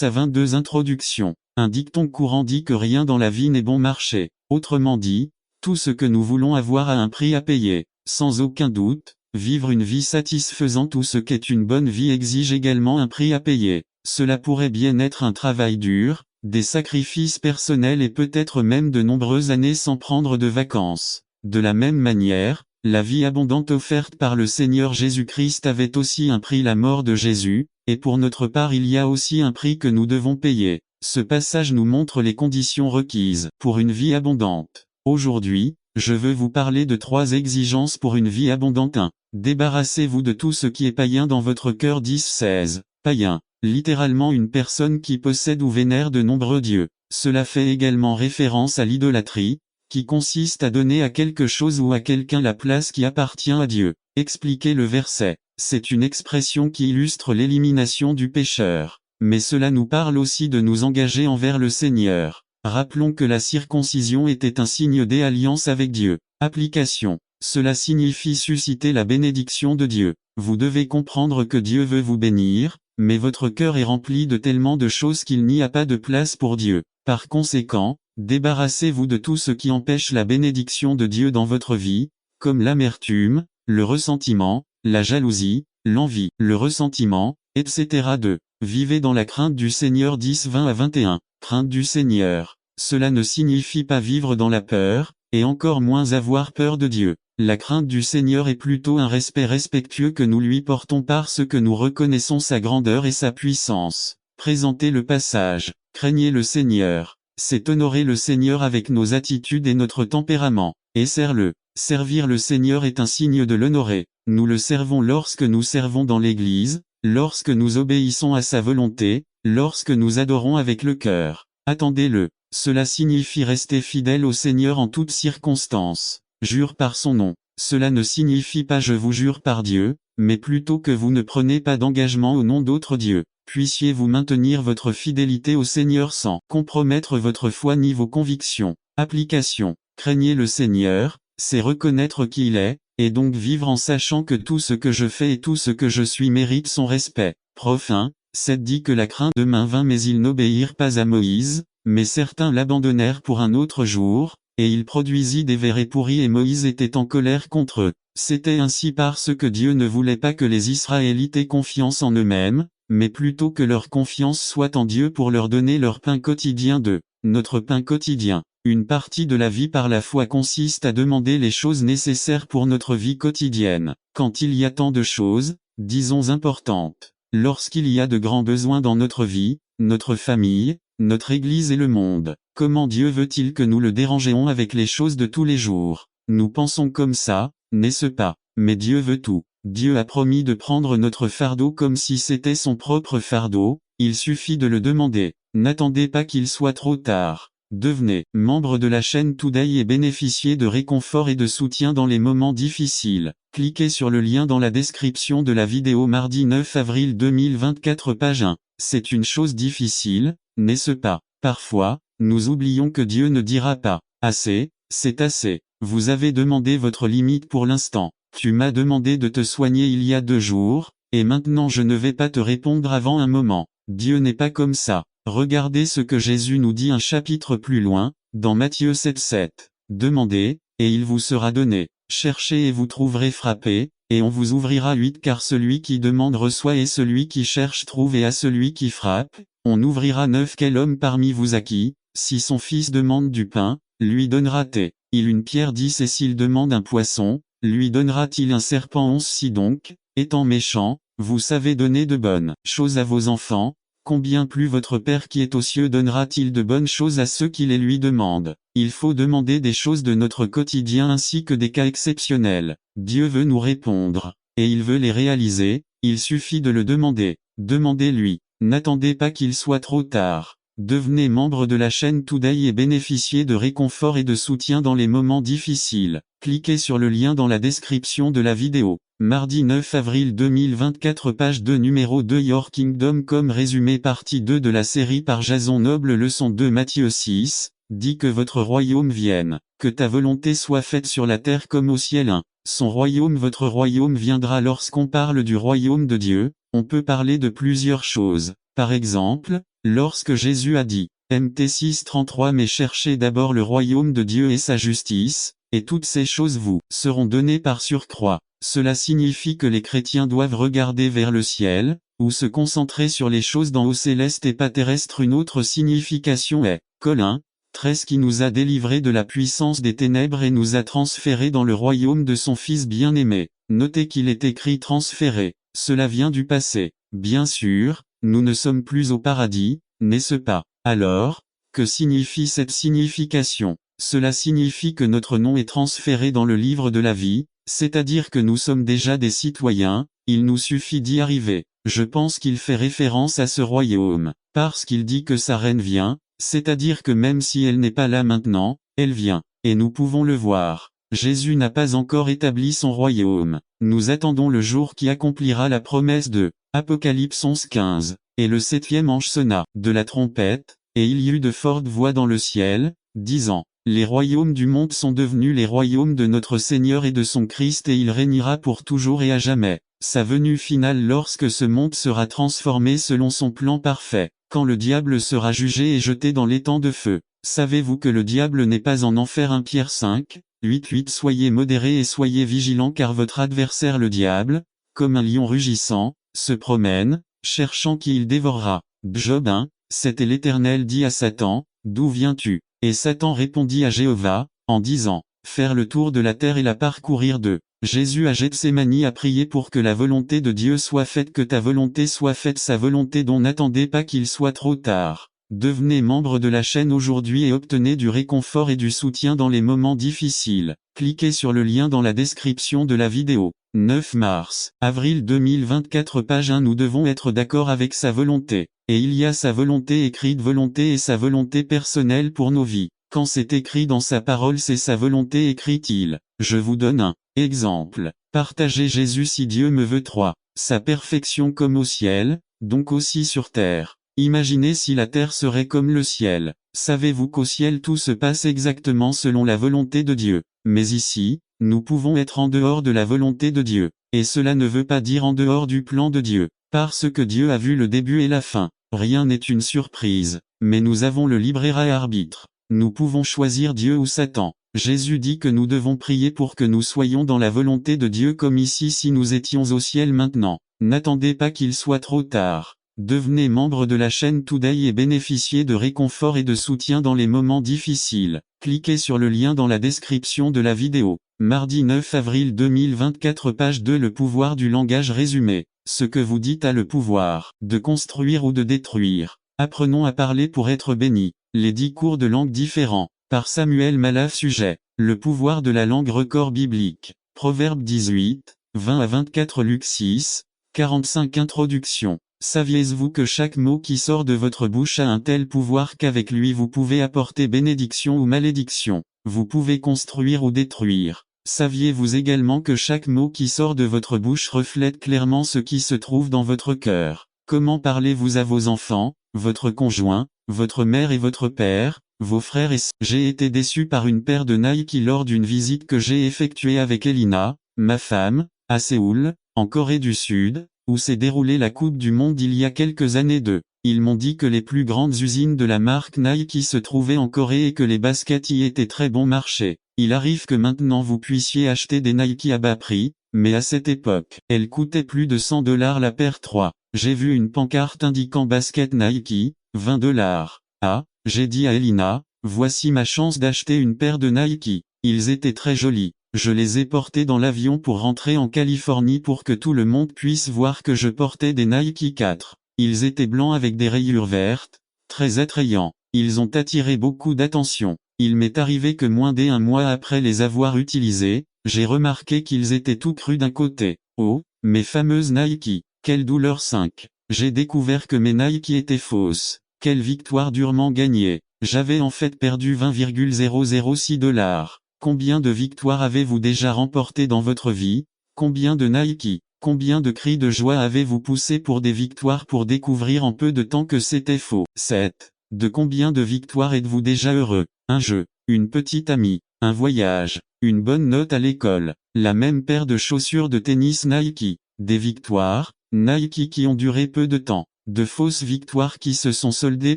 à 22 Introduction. Un dicton courant dit que rien dans la vie n'est bon marché. Autrement dit, tout ce que nous voulons avoir a un prix à payer. Sans aucun doute, Vivre une vie satisfaisante ou ce qu'est une bonne vie exige également un prix à payer. Cela pourrait bien être un travail dur, des sacrifices personnels et peut-être même de nombreuses années sans prendre de vacances. De la même manière, la vie abondante offerte par le Seigneur Jésus-Christ avait aussi un prix, la mort de Jésus, et pour notre part il y a aussi un prix que nous devons payer. Ce passage nous montre les conditions requises pour une vie abondante. Aujourd'hui, je veux vous parler de 3 exigences pour une vie abondante. 1. Débarrassez-vous de tout ce qui est païen dans votre cœur. 10-16. Païen, littéralement une personne qui possède ou vénère de nombreux dieux. Cela fait également référence à l'idolâtrie, qui consiste à donner à quelque chose ou à quelqu'un la place qui appartient à Dieu. Expliquez le verset. C'est une expression qui illustre l'élimination du pécheur. Mais cela nous parle aussi de nous engager envers le Seigneur. Rappelons que la circoncision était un signe d'alliance avec Dieu. Application. Cela signifie susciter la bénédiction de Dieu. Vous devez comprendre que Dieu veut vous bénir, mais votre cœur est rempli de tellement de choses qu'il n'y a pas de place pour Dieu. Par conséquent, débarrassez-vous de tout ce qui empêche la bénédiction de Dieu dans votre vie, comme l'amertume, le ressentiment, la jalousie, l'envie, le ressentiment, etc. 2. Vivez dans la crainte du Seigneur. 10-20-21. Crainte du Seigneur. Cela ne signifie pas vivre dans la peur, et encore moins avoir peur de Dieu. La crainte du Seigneur est plutôt un respect respectueux que nous lui portons parce que nous reconnaissons sa grandeur et sa puissance. Présentez le passage. Craignez le Seigneur. C'est honorer le Seigneur avec nos attitudes et notre tempérament. Et serre-le. Servir le Seigneur est un signe de l'honorer. Nous le servons lorsque nous servons dans l'Église, lorsque nous obéissons à sa volonté, lorsque nous adorons avec le cœur. Attendez-le. Cela signifie rester fidèle au Seigneur en toutes circonstances. Jure par son nom. Cela ne signifie pas je vous jure par Dieu, mais plutôt que vous ne prenez pas d'engagement au nom d'autres dieux. Puissiez-vous maintenir votre fidélité au Seigneur sans compromettre votre foi ni vos convictions. Application. Craignez le Seigneur, c'est reconnaître qui il est, et donc vivre en sachant que tout ce que je fais et tout ce que je suis mérite son respect. Prof 1, 7 dit que la crainte de main vint mais ils n'obéirent pas à Moïse, mais certains l'abandonnèrent pour un autre jour, et il produisit des versets pourris et Moïse était en colère contre eux. C'était ainsi parce que Dieu ne voulait pas que les Israélites aient confiance en eux-mêmes, mais plutôt que leur confiance soit en Dieu pour leur donner leur pain quotidien notre pain quotidien. Une partie de la vie par la foi consiste à demander les choses nécessaires pour notre vie quotidienne. Quand il y a tant de choses, disons importantes, lorsqu'il y a de grands besoins dans notre vie, notre famille, notre Église et le monde, comment Dieu veut-il que nous le dérangions avec les choses de tous les jours? Nous pensons comme ça, n'est-ce pas? Mais Dieu veut tout. Dieu a promis de prendre notre fardeau comme si c'était son propre fardeau, il suffit de le demander. N'attendez pas qu'il soit trop tard. Devenez membre de la chaîne Today et bénéficiez de réconfort et de soutien dans les moments difficiles. Cliquez sur le lien dans la description de la vidéo mardi 9 avril 2024 page 1. C'est une chose difficile, n'est-ce pas? Parfois, nous oublions que Dieu ne dira pas « assez », c'est assez. Vous avez demandé votre limite pour l'instant. Tu m'as demandé de te soigner il y a 2 jours, et maintenant je ne vais pas te répondre avant un moment. Dieu n'est pas comme ça. Regardez ce que Jésus nous dit un chapitre plus loin, dans Matthieu 7,7. Demandez, et il vous sera donné. Cherchez et vous trouverez, frappez, et on vous ouvrira. 8 Car celui qui demande reçoit et celui qui cherche trouve et à celui qui frappe, on ouvrira. 9 Quel homme parmi vous à qui, si son fils demande du pain, lui donnera-t-il une pierre? 10 Et s'il demande un poisson, lui donnera-t-il un serpent? 11 Si donc, étant méchant, vous savez donner de bonnes choses à vos enfants, combien plus votre Père qui est aux cieux donnera-t-il de bonnes choses à ceux qui les lui demandent? Il faut demander des choses de notre quotidien ainsi que des cas exceptionnels. Dieu veut nous répondre, et il veut les réaliser, il suffit de le demander. Demandez-lui. N'attendez pas qu'il soit trop tard. Devenez membre de la chaîne Today et bénéficiez de réconfort et de soutien dans les moments difficiles. Cliquez sur le lien dans la description de la vidéo. Mardi 9 avril 2024 page 2 numéro 2 Your Kingdom comme résumé partie 2 de la série par Jason Noble leçon 2 Matthieu 6, dit que votre royaume vienne, que ta volonté soit faite sur la terre comme au ciel. 1. Son royaume Votre royaume viendra. Lorsqu'on parle du royaume de Dieu, on peut parler de plusieurs choses. Par exemple, lorsque Jésus a dit, Mt 6:33 Mais cherchez d'abord le royaume de Dieu et sa justice, et toutes ces choses vous seront données par surcroît. Cela signifie que les chrétiens doivent regarder vers le ciel, ou se concentrer sur les choses d'en haut célestes et pas terrestres. Une autre signification est, Colossiens 13 qui nous a délivrés de la puissance des ténèbres et nous a transférés dans le royaume de son Fils bien-aimé. Notez qu'il est écrit transféré, cela vient du passé. Bien sûr, nous ne sommes plus au paradis, n'est-ce pas? Alors, que signifie cette signification? Cela signifie que notre nom est transféré dans le livre de la vie, c'est-à-dire que nous sommes déjà des citoyens, il nous suffit d'y arriver. Je pense qu'il fait référence à ce royaume, parce qu'il dit que sa reine vient, c'est-à-dire que même si elle n'est pas là maintenant, elle vient, et nous pouvons le voir. Jésus n'a pas encore établi son royaume. Nous attendons le jour qui accomplira la promesse de Apocalypse 11:15. Et le 7e ange sonna de la trompette, et il y eut de fortes voix dans le ciel, disant, les royaumes du monde sont devenus les royaumes de notre Seigneur et de son Christ et il régnera pour toujours et à jamais. Sa venue finale lorsque ce monde sera transformé selon son plan parfait, quand le diable sera jugé et jeté dans l'étang de feu. Savez-vous que le diable n'est pas en enfer? 1 Pierre 5, 8. Soyez modérés et soyez vigilants car votre adversaire le diable, comme un lion rugissant, se promène, cherchant qui il dévorera. Job 1, 7 Et l'Éternel dit à Satan, d'où viens-tu? Et Satan répondit à Jéhovah, en disant, faire le tour de la terre et la parcourir de. Jésus à Gethsémani a prié pour que la volonté de Dieu soit faite, que ta volonté soit faite, sa volonté dont n'attendez pas qu'il soit trop tard. Devenez membre de la chaîne aujourd'hui et obtenez du réconfort et du soutien dans les moments difficiles. Cliquez sur le lien dans la description de la vidéo. 9 mars, avril 2024 page 1 Nous devons être d'accord avec sa volonté. Et il y a sa volonté écrite volonté et sa volonté personnelle pour nos vies. Quand c'est écrit dans sa parole c'est sa volonté écrite Je vous donne un exemple. Partagez Jésus si Dieu me veut 3. Sa perfection comme au ciel, donc aussi sur terre. Imaginez si la terre serait comme le ciel. Savez-vous qu'au ciel tout se passe exactement selon la volonté de Dieu? Mais ici, nous pouvons être en dehors de la volonté de Dieu. Et cela ne veut pas dire en dehors du plan de Dieu. Parce que Dieu a vu le début et la fin. Rien n'est une surprise. Mais nous avons le libre arbitre. Nous pouvons choisir Dieu ou Satan. Jésus dit que nous devons prier pour que nous soyons dans la volonté de Dieu comme ici si nous étions au ciel maintenant. N'attendez pas qu'il soit trop tard. Devenez membre de la chaîne Today et bénéficiez de réconfort et de soutien dans les moments difficiles. Cliquez sur le lien dans la description de la vidéo. Mardi 9 avril 2024 page 2 Le pouvoir du langage résumé. Ce que vous dites a le pouvoir de construire ou de détruire. Apprenons à parler pour être bénis. Les 10 cours de langue différents. Par Samuel Malaf Sujet. Le pouvoir de la langue record biblique. Proverbe 18, 20 à 24 Luc 6, 45 Introduction. Saviez-vous que chaque mot qui sort de votre bouche a un tel pouvoir qu'avec lui vous pouvez apporter bénédiction ou malédiction? Vous pouvez construire ou détruire. Saviez-vous également que chaque mot qui sort de votre bouche reflète clairement ce qui se trouve dans votre cœur? Comment parlez-vous à vos enfants, votre conjoint, votre mère et votre père, vos frères et sœurs? J'ai été déçu par une paire de Nike lors d'une visite que j'ai effectuée avec Elina, ma femme, à Séoul, en Corée du Sud, où s'est déroulée la Coupe du Monde il y a quelques années. Ils m'ont dit que les plus grandes usines de la marque Nike se trouvaient en Corée et que les baskets y étaient très bon marché. Il arrive que maintenant vous puissiez acheter des Nike à bas prix, mais à cette époque, elles coûtaient plus de $100 la paire 3. J'ai vu une pancarte indiquant basket Nike, $20. Ah, j'ai dit à Elina, voici ma chance d'acheter une paire de Nike. Ils étaient très jolis. Je les ai portés dans l'avion pour rentrer en Californie pour que tout le monde puisse voir que je portais des Nike 4. Ils étaient blancs avec des rayures vertes, très attrayants. Ils ont attiré beaucoup d'attention. Il m'est arrivé que moins d'un mois après les avoir utilisés, j'ai remarqué qu'ils étaient tout crus d'un côté. Oh, mes fameuses Nike, quelle douleur 5. J'ai découvert que mes Nike étaient fausses. Quelle victoire durement gagnée. J'avais en fait perdu $20,006. Combien de victoires avez-vous déjà remportées dans votre vie? Combien de Nike? Combien de cris de joie avez-vous poussé pour des victoires pour découvrir en peu de temps que c'était faux? 7. De combien de victoires êtes-vous déjà heureux? Un jeu, une petite amie, un voyage, une bonne note à l'école, la même paire de chaussures de tennis Nike. Des victoires, Nike qui ont duré peu de temps. De fausses victoires qui se sont soldées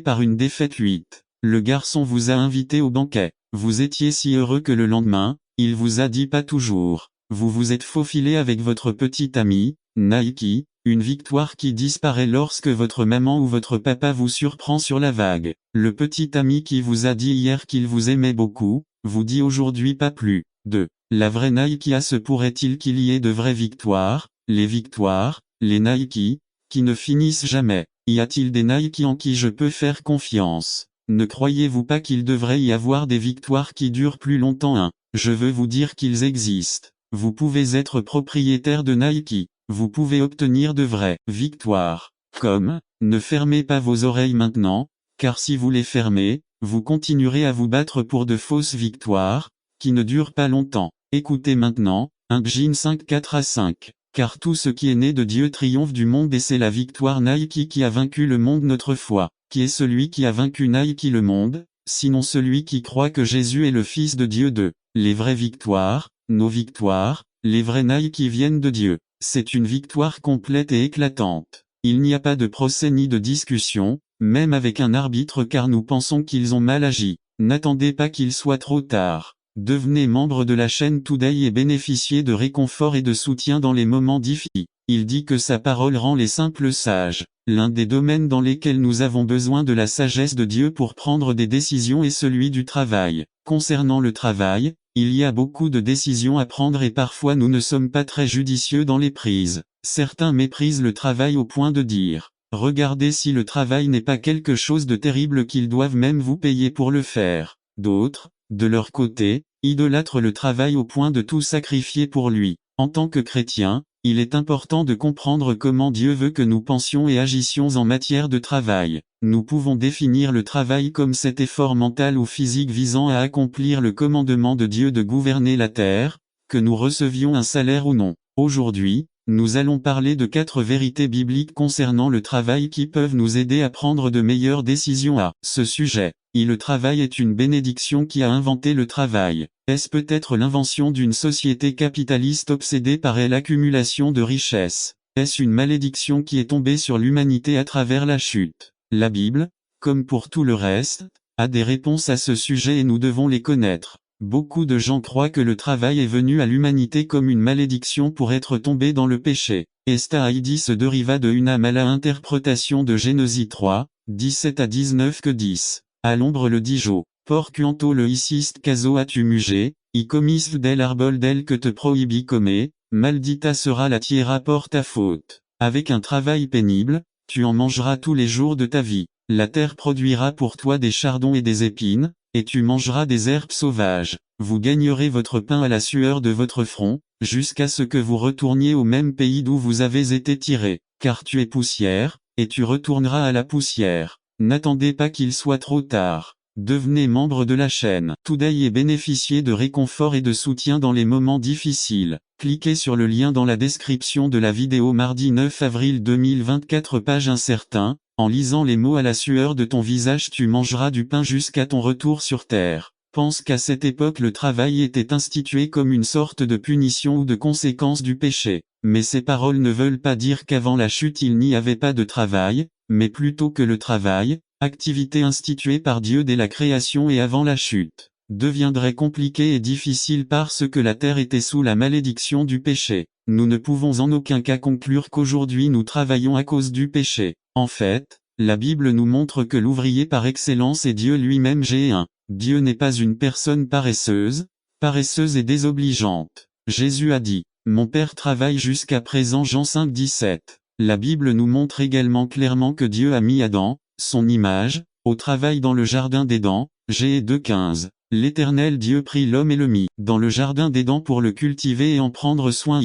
par une défaite 8. Le garçon vous a invité au banquet. Vous étiez si heureux que le lendemain, il vous a dit pas toujours. Vous vous êtes faufilé avec votre petit ami, Nike, une victoire qui disparaît lorsque votre maman ou votre papa vous surprend sur la vague. Le petit ami qui vous a dit hier qu'il vous aimait beaucoup, vous dit aujourd'hui pas plus. 2. La vraie Nike. Se pourrait-il qu'il y ait de vraies victoires, les Nike, qui ne finissent jamais? Y a-t-il des Nike en qui je peux faire confiance? Ne croyez-vous pas qu'il devrait y avoir des victoires qui durent plus longtemps? 1. Je veux vous dire qu'ils existent. Vous pouvez être propriétaire de Nike. Vous pouvez obtenir de vraies victoires. Comme, ne fermez pas vos oreilles maintenant, car si vous les fermez, vous continuerez à vous battre pour de fausses victoires, qui ne durent pas longtemps. Écoutez maintenant, 1 Jean 5:4-5. Car tout ce qui est né de Dieu triomphe du monde et c'est la victoire Nike qui a vaincu le monde notre foi. Qui est celui qui a vaincu Nike le monde, sinon celui qui croit que Jésus est le Fils de Dieu. 2. Les vraies victoires, nos victoires, les vrais Nike viennent de Dieu. C'est une victoire complète et éclatante. Il n'y a pas de procès ni de discussion, même avec un arbitre car nous pensons qu'ils ont mal agi. N'attendez pas qu'il soit trop tard. Devenez membre de la chaîne Today et bénéficiez de réconfort et de soutien dans les moments difficiles. Il dit que sa parole rend les simples sages. L'un des domaines dans lesquels nous avons besoin de la sagesse de Dieu pour prendre des décisions est celui du travail. Concernant le travail, il y a beaucoup de décisions à prendre et parfois nous ne sommes pas très judicieux dans les prises. Certains méprisent le travail au point de dire, regardez si le travail n'est pas quelque chose de terrible qu'ils doivent même vous payer pour le faire. D'autres, de leur côté, idolâtrent le travail au point de tout sacrifier pour lui. En tant que chrétien, il est important de comprendre comment Dieu veut que nous pensions et agissions en matière de travail. Nous pouvons définir le travail comme cet effort mental ou physique visant à accomplir le commandement de Dieu de gouverner la terre, que nous recevions un salaire ou non. Aujourd'hui, nous allons parler de 4 vérités bibliques concernant le travail qui peuvent nous aider à prendre de meilleures décisions à ce sujet. Le travail est une bénédiction. Qui a inventé le travail? Est-ce peut-être l'invention d'une société capitaliste obsédée par l'accumulation de richesses? Est-ce une malédiction qui est tombée sur l'humanité à travers la chute? La Bible, comme pour tout le reste, a des réponses à ce sujet et nous devons les connaître. Beaucoup de gens croient que le travail est venu à l'humanité comme une malédiction pour être tombé dans le péché. Esta Heidi se dériva de une mala interprétation de Génésis 3, 17-19 que 10. À l'ombre le dijo, por cuanto le hiciste caso a tu mujer, y comiste del árbol del que te prohibí comer, maldita sera la tierra por ta faute. Avec un travail pénible, tu en mangeras tous les jours de ta vie. La terre produira pour toi des chardons et des épines, et tu mangeras des herbes sauvages. Vous gagnerez votre pain à la sueur de votre front, jusqu'à ce que vous retourniez au même pays d'où vous avez été tiré. Car tu es poussière, et tu retourneras à la poussière. N'attendez pas qu'il soit trop tard. Devenez membre de la chaîne Today et bénéficiez de réconfort et de soutien dans les moments difficiles. Cliquez sur le lien dans la description de la vidéo mardi 9 avril 2024 page incertain. En lisant les mots à la sueur de ton visage tu mangeras du pain jusqu'à ton retour sur terre. Pense qu'à cette époque le travail était institué comme une sorte de punition ou de conséquence du péché. Mais ces paroles ne veulent pas dire qu'avant la chute il n'y avait pas de travail, mais plutôt que le travail, activité instituée par Dieu dès la création et avant la chute, deviendrait compliqué et difficile parce que la terre était sous la malédiction du péché. Nous ne pouvons en aucun cas conclure qu'aujourd'hui nous travaillons à cause du péché. En fait, la Bible nous montre que l'ouvrier par excellence est Dieu lui-même. G1. Dieu n'est pas une personne paresseuse et désobligeante. Jésus a dit, « Mon Père travaille jusqu'à présent » Jean 5:17. La Bible nous montre également clairement que Dieu a mis Adam, son image, au travail dans le jardin d'Éden, G 2:15. L'Éternel Dieu prit l'homme et le mit dans le jardin d'Éden pour le cultiver et en prendre soin.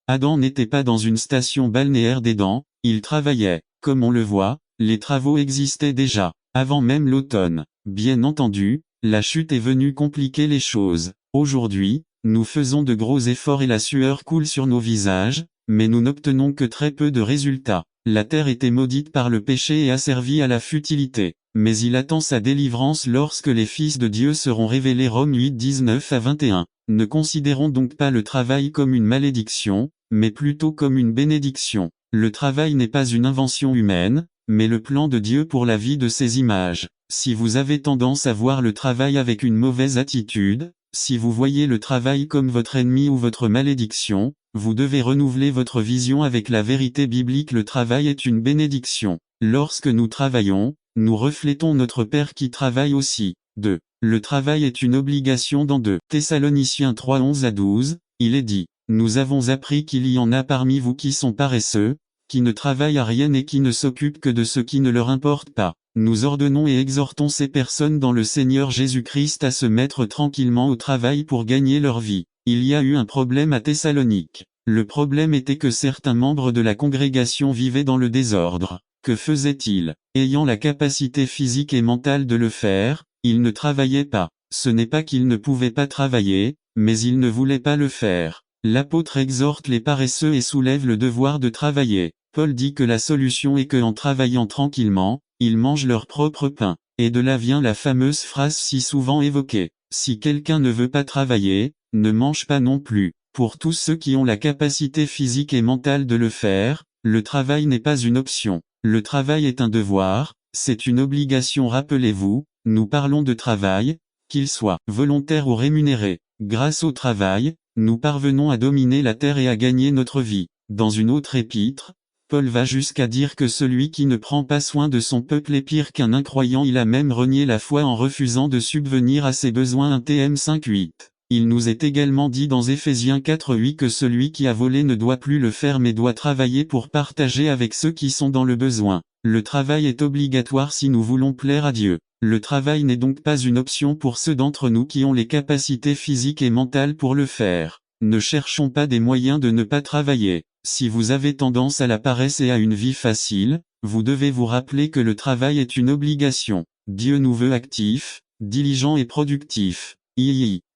Adam n'était pas dans une station balnéaire d'Éden, il travaillait. Comme on le voit, les travaux existaient déjà, avant même l'automne. Bien entendu, la chute est venue compliquer les choses. Aujourd'hui, nous faisons de gros efforts et la sueur coule sur nos visages, mais nous n'obtenons que très peu de résultats. La terre était maudite par le péché et asservie à la futilité. Mais il attend sa délivrance lorsque les fils de Dieu seront révélés. Romains 8, 19-21. Ne considérons donc pas le travail comme une malédiction, mais plutôt comme une bénédiction. Le travail n'est pas une invention humaine, mais le plan de Dieu pour la vie de ses images. Si vous avez tendance à voir le travail avec une mauvaise attitude, Si vous voyez le travail comme votre ennemi ou votre malédiction, vous devez renouveler votre vision avec la vérité biblique. Le travail est une bénédiction. Lorsque nous travaillons, nous reflétons notre Père qui travaille aussi. 2. Le travail est une obligation. Dans 2 Thessaloniciens 3 11-12, il est dit, « Nous avons appris qu'il y en a parmi vous qui sont paresseux, qui ne travaillent à rien et qui ne s'occupent que de ce qui ne leur importe pas. Nous ordonnons et exhortons ces personnes dans le Seigneur Jésus-Christ à se mettre tranquillement au travail pour gagner leur vie. » Il y a eu un problème à Thessalonique. Le problème était que certains membres de la congrégation vivaient dans le désordre. Que faisaient-ils? Ayant la capacité physique et mentale de le faire, ils ne travaillaient pas. Ce n'est pas qu'ils ne pouvaient pas travailler, mais ils ne voulaient pas le faire. L'apôtre exhorte les paresseux et soulève le devoir de travailler. Paul dit que la solution est que en travaillant tranquillement, ils mangent leur propre pain. Et de là vient la fameuse phrase si souvent évoquée. Si quelqu'un ne veut pas travailler, ne mange pas non plus. Pour tous ceux qui ont la capacité physique et mentale de le faire, le travail n'est pas une option. Le travail est un devoir, c'est une obligation. Rappelez-vous, nous parlons de travail, qu'il soit volontaire ou rémunéré. Grâce au travail, nous parvenons à dominer la terre et à gagner notre vie. Dans une autre épître, Paul va jusqu'à dire que celui qui ne prend pas soin de son peuple est pire qu'un incroyant. Il a même renié la foi en refusant de subvenir à ses besoins. 1 Thm 5:8. Il nous est également dit dans Éphésiens 4:8 que celui qui a volé ne doit plus le faire mais doit travailler pour partager avec ceux qui sont dans le besoin. Le travail est obligatoire si nous voulons plaire à Dieu. Le travail n'est donc pas une option pour ceux d'entre nous qui ont les capacités physiques et mentales pour le faire. Ne cherchons pas des moyens de ne pas travailler. Si vous avez tendance à la paresse et à une vie facile, vous devez vous rappeler que le travail est une obligation. Dieu nous veut actifs, diligents et productifs.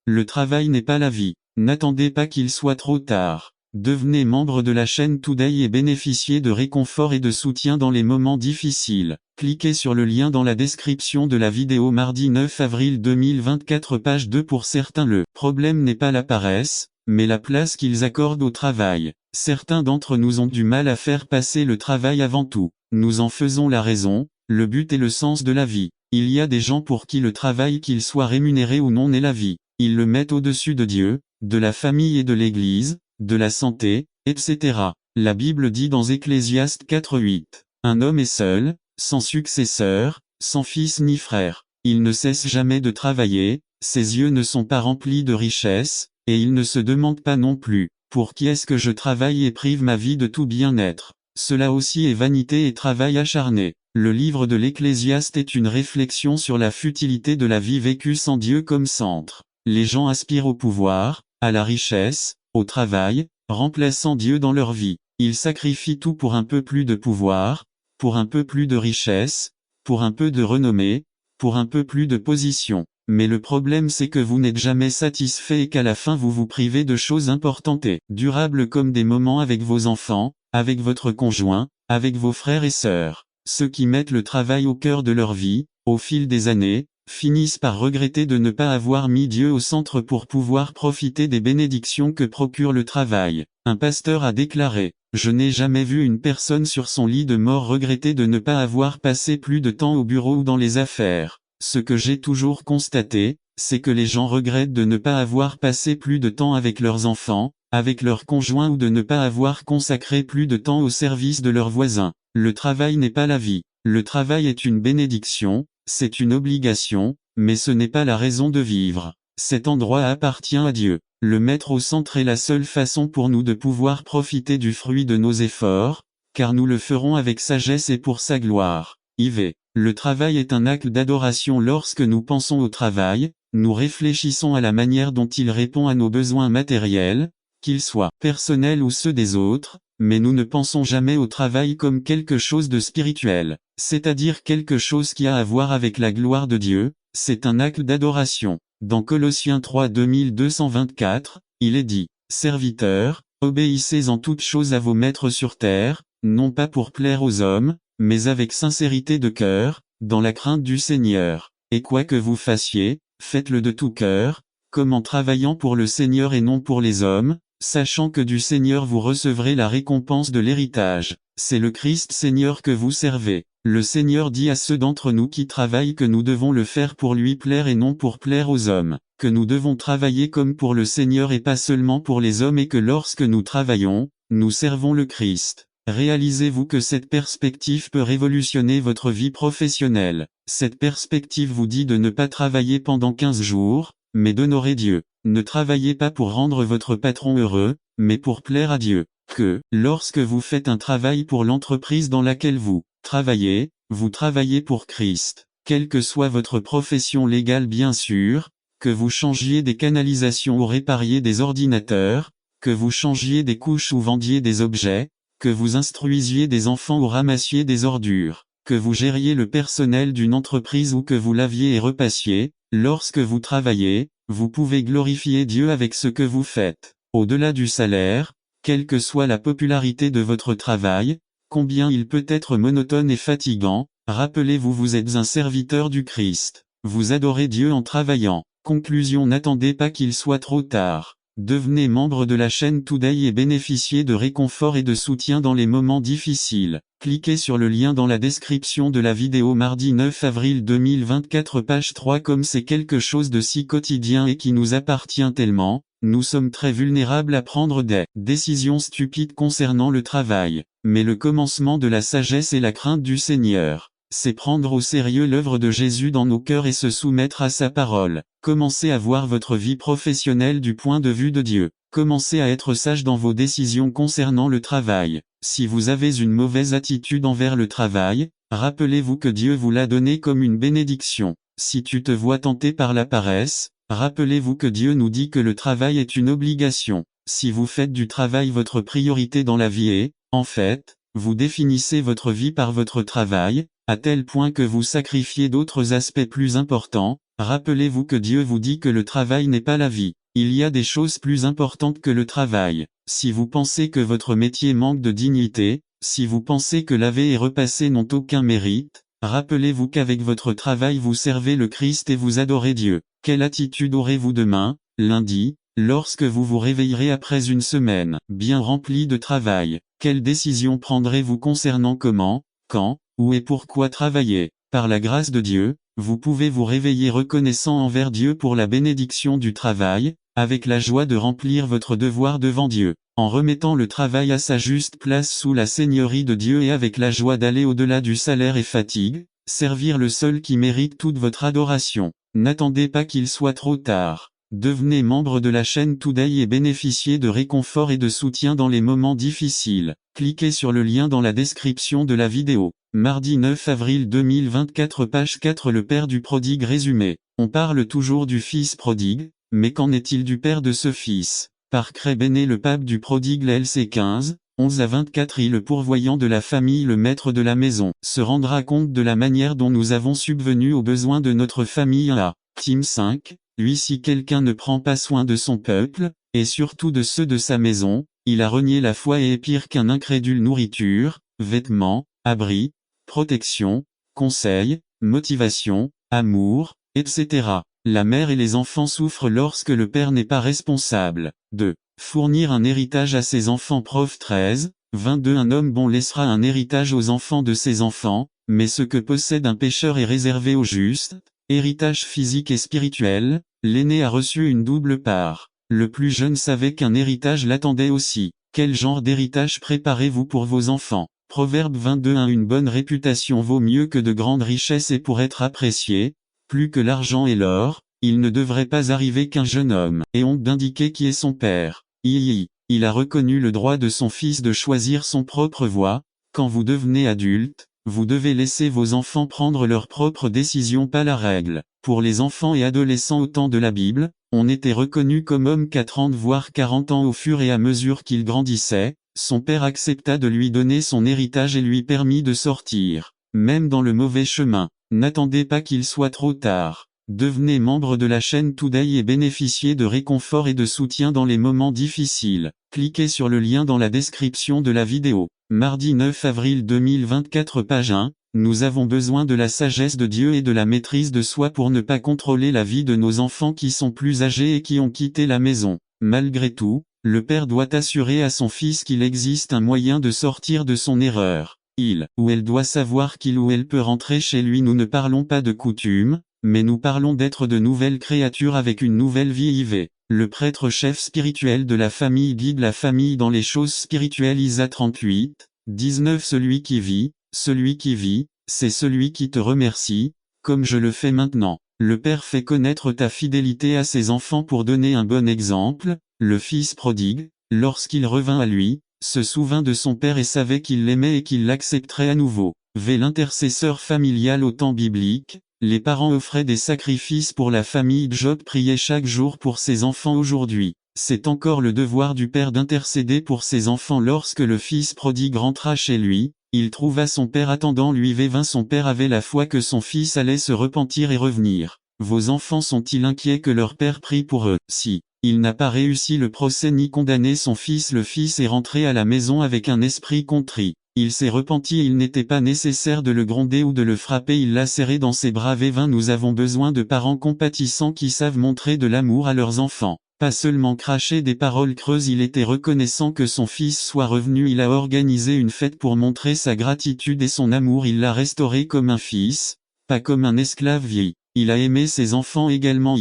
Le travail n'est pas la vie. N'attendez pas qu'il soit trop tard. Devenez membre de la chaîne Today et bénéficiez de réconfort et de soutien dans les moments difficiles. Cliquez sur le lien dans la description de la vidéo. Mardi 9 avril 2024 page 2. Pour certains le problème n'est pas la paresse, mais la place qu'ils accordent au travail. Certains d'entre nous ont du mal à faire passer le travail avant tout. Nous en faisons la raison, le but et le sens de la vie. Il y a des gens pour qui le travail, qu'il soit rémunéré ou non, est la vie. Ils le mettent au-dessus de Dieu, de la famille et de l'Église, de la santé, etc. La Bible dit dans Ecclésiaste 4:8, « Un homme est seul, sans successeur, sans fils ni frère. Il ne cesse jamais de travailler, ses yeux ne sont pas remplis de richesses, et il ne se demande pas non plus, pour qui est-ce que je travaille et prive ma vie de tout bien-être. Cela aussi est vanité et travail acharné. » Le livre de l'Ecclésiaste est une réflexion sur la futilité de la vie vécue sans Dieu comme centre. Les gens aspirent au pouvoir, à la richesse, au travail, remplaçant Dieu dans leur vie. Ils sacrifient tout pour un peu plus de pouvoir, pour un peu plus de richesse, pour un peu de renommée, pour un peu plus de position. Mais le problème c'est que vous n'êtes jamais satisfait et qu'à la fin vous vous privez de choses importantes et durables comme des moments avec vos enfants, avec votre conjoint, avec vos frères et sœurs. Ceux qui mettent le travail au cœur de leur vie, au fil des années, finissent par regretter de ne pas avoir mis Dieu au centre pour pouvoir profiter des bénédictions que procure le travail. Un pasteur a déclaré, « Je n'ai jamais vu une personne sur son lit de mort regretter de ne pas avoir passé plus de temps au bureau ou dans les affaires. Ce que j'ai toujours constaté, c'est que les gens regrettent de ne pas avoir passé plus de temps avec leurs enfants, avec leurs conjoints ou de ne pas avoir consacré plus de temps au service de leurs voisins. Le travail n'est pas la vie. Le travail est une bénédiction, c'est une obligation, mais ce n'est pas la raison de vivre. Cet endroit appartient à Dieu. Le mettre au centre est la seule façon pour nous de pouvoir profiter du fruit de nos efforts, car nous le ferons avec sagesse et pour sa gloire. Le travail est un acte d'adoration. Lorsque nous pensons au travail, nous réfléchissons à la manière dont il répond à nos besoins matériels, qu'ils soient personnels ou ceux des autres, mais nous ne pensons jamais au travail comme quelque chose de spirituel, c'est-à-dire quelque chose qui a à voir avec la gloire de Dieu. C'est un acte d'adoration. Dans Colossiens 3 2224, il est dit, « Serviteurs, obéissez en toutes choses à vos maîtres sur terre, non pas pour plaire aux hommes, mais avec sincérité de cœur, dans la crainte du Seigneur. Et quoi que vous fassiez, faites-le de tout cœur, comme en travaillant pour le Seigneur et non pour les hommes, sachant que du Seigneur vous recevrez la récompense de l'héritage. » C'est le Christ Seigneur que vous servez. Le Seigneur dit à ceux d'entre nous qui travaillent que nous devons le faire pour lui plaire et non pour plaire aux hommes, que nous devons travailler comme pour le Seigneur et pas seulement pour les hommes et que lorsque nous travaillons, nous servons le Christ. Réalisez-vous que cette perspective peut révolutionner votre vie professionnelle. Cette perspective vous dit de ne pas travailler pendant 15 jours, mais d'honorer Dieu. Ne travaillez pas pour rendre votre patron heureux, mais pour plaire à Dieu. Que, lorsque vous faites un travail pour l'entreprise dans laquelle vous travaillez pour Christ. Quelle que soit votre profession légale bien sûr, que vous changiez des canalisations ou répariez des ordinateurs, que vous changiez des couches ou vendiez des objets, que vous instruisiez des enfants ou ramassiez des ordures, que vous gériez le personnel d'une entreprise ou que vous laviez et repassiez, lorsque vous travaillez, vous pouvez glorifier Dieu avec ce que vous faites. Au-delà du salaire, quelle que soit la popularité de votre travail, combien il peut être monotone et fatigant, rappelez-vous vous êtes un serviteur du Christ. Vous adorez Dieu en travaillant. Conclusion: n'attendez pas qu'il soit trop tard. Devenez membre de la chaîne Today et bénéficiez de réconfort et de soutien dans les moments difficiles. Cliquez sur le lien dans la description de la vidéo. Mardi 9 avril 2024 page 3. Comme c'est quelque chose de si quotidien et qui nous appartient tellement, nous sommes très vulnérables à prendre des décisions stupides concernant le travail. Mais le commencement de la sagesse est la crainte du Seigneur. C'est prendre au sérieux l'œuvre de Jésus dans nos cœurs et se soumettre à sa parole. Commencez à voir votre vie professionnelle du point de vue de Dieu. Commencez à être sage dans vos décisions concernant le travail. Si vous avez une mauvaise attitude envers le travail, rappelez-vous que Dieu vous l'a donné comme une bénédiction. Si tu te vois tenté par la paresse, rappelez-vous que Dieu nous dit que le travail est une obligation. Si vous faites du travail votre priorité dans la vie et, en fait, vous définissez votre vie par votre travail, à tel point que vous sacrifiez d'autres aspects plus importants, rappelez-vous que Dieu vous dit que le travail n'est pas la vie. Il y a des choses plus importantes que le travail. Si vous pensez que votre métier manque de dignité, si vous pensez que laver et repasser n'ont aucun mérite, rappelez-vous qu'avec votre travail vous servez le Christ et vous adorez Dieu. Quelle attitude aurez-vous demain, lundi, lorsque vous vous réveillerez après une semaine bien remplie de travail? Quelle décision prendrez-vous concernant comment, quand, où et pourquoi travailler? Par la grâce de Dieu, vous pouvez vous réveiller reconnaissant envers Dieu pour la bénédiction du travail, avec la joie de remplir votre devoir devant Dieu, en remettant le travail à sa juste place sous la seigneurie de Dieu et avec la joie d'aller au-delà du salaire et fatigue, servir le seul qui mérite toute votre adoration. N'attendez pas qu'il soit trop tard. Devenez membre de la chaîne Today et bénéficiez de réconfort et de soutien dans les moments difficiles. Cliquez sur le lien dans la description de la vidéo. Mardi 9 avril 2024 page 4. Le père du prodigue résumé. On parle toujours du fils prodigue, mais qu'en est-il du père de ce fils? Par Cray Benet, le pape du prodigue LC 15, 11 à 24. Le pourvoyant de la famille, le maître de la maison, se rendra compte de la manière dont nous avons subvenu aux besoins de notre famille à Tim 5. Lui, si quelqu'un ne prend pas soin de son peuple, et surtout de ceux de sa maison, il a renié la foi et est pire qu'un incrédule. Nourriture, vêtements, abri, protection, conseil, motivation, amour, etc. La mère et les enfants souffrent lorsque le père n'est pas responsable. 2. Fournir un héritage à ses enfants. Prof 13, 22. Un homme bon laissera un héritage aux enfants de ses enfants, mais ce que possède un pécheur est réservé aux justes. Héritage physique et spirituel, l'aîné a reçu une double part. Le plus jeune savait qu'un héritage l'attendait aussi. Quel genre d'héritage préparez-vous pour vos enfants? Proverbe 22:1. Une bonne réputation vaut mieux que de grandes richesses et pour être apprécié, plus que l'argent et l'or, il ne devrait pas arriver qu'un jeune homme ait honte d'indiquer qui est son père. Il a reconnu le droit de son fils de choisir son propre voie. Quand vous devenez adulte, vous devez laisser vos enfants prendre leurs propres décisions, pas la règle. Pour les enfants et adolescents au temps de la Bible, on était reconnu comme homme qu'à 30 voire 40 ans. Au fur et à mesure qu'il grandissait, son père accepta de lui donner son héritage et lui permit de sortir, même dans le mauvais chemin. N'attendez pas qu'il soit trop tard. Devenez membre de la chaîne Today et bénéficiez de réconfort et de soutien dans les moments difficiles. Cliquez sur le lien dans la description de la vidéo. Mardi 9 avril 2024 page 1. Nous avons besoin de la sagesse de Dieu et de la maîtrise de soi pour ne pas contrôler la vie de nos enfants qui sont plus âgés et qui ont quitté la maison. Malgré tout, Le père doit assurer à son fils qu'il existe un moyen de sortir de son erreur. Il ou elle doit savoir qu'il ou elle peut rentrer chez lui. Nous ne parlons pas de coutume, mais nous parlons d'être de nouvelles créatures avec une nouvelle vie. IV. Le prêtre chef spirituel de la famille guide la famille dans les choses spirituelles. Isa 38, 19. Celui qui vit, c'est celui qui te remercie, comme je le fais maintenant. Le Père fait connaître ta fidélité à ses enfants pour donner un bon exemple. Le fils prodigue, lorsqu'il revint à lui, se souvint de son père et savait qu'il l'aimait et qu'il l'accepterait à nouveau. V. L'intercesseur familial au temps biblique. Les parents offraient des sacrifices pour la famille. Job priait chaque jour pour ses enfants. Aujourd'hui, c'est encore le devoir du père d'intercéder pour ses enfants. Lorsque le fils prodigue rentra chez lui, il trouva son père attendant lui. V. Son père avait la foi que son fils allait se repentir et revenir. Vos enfants sont-ils inquiets que leur père prie pour eux? Si il n'a pas réussi le procès ni condamné son fils, le fils est rentré à la maison avec un esprit contrit. Il s'est repenti et il n'était pas nécessaire de le gronder ou de le frapper, il l'a serré dans ses bras. V. Nous avons besoin de parents compatissants qui savent montrer de l'amour à leurs enfants. Pas seulement cracher des paroles creuses. Il était reconnaissant que son fils soit revenu. Il a organisé une fête pour montrer sa gratitude et son amour. Il l'a restauré comme un fils, pas comme un esclave vieilli. Il a aimé ses enfants également.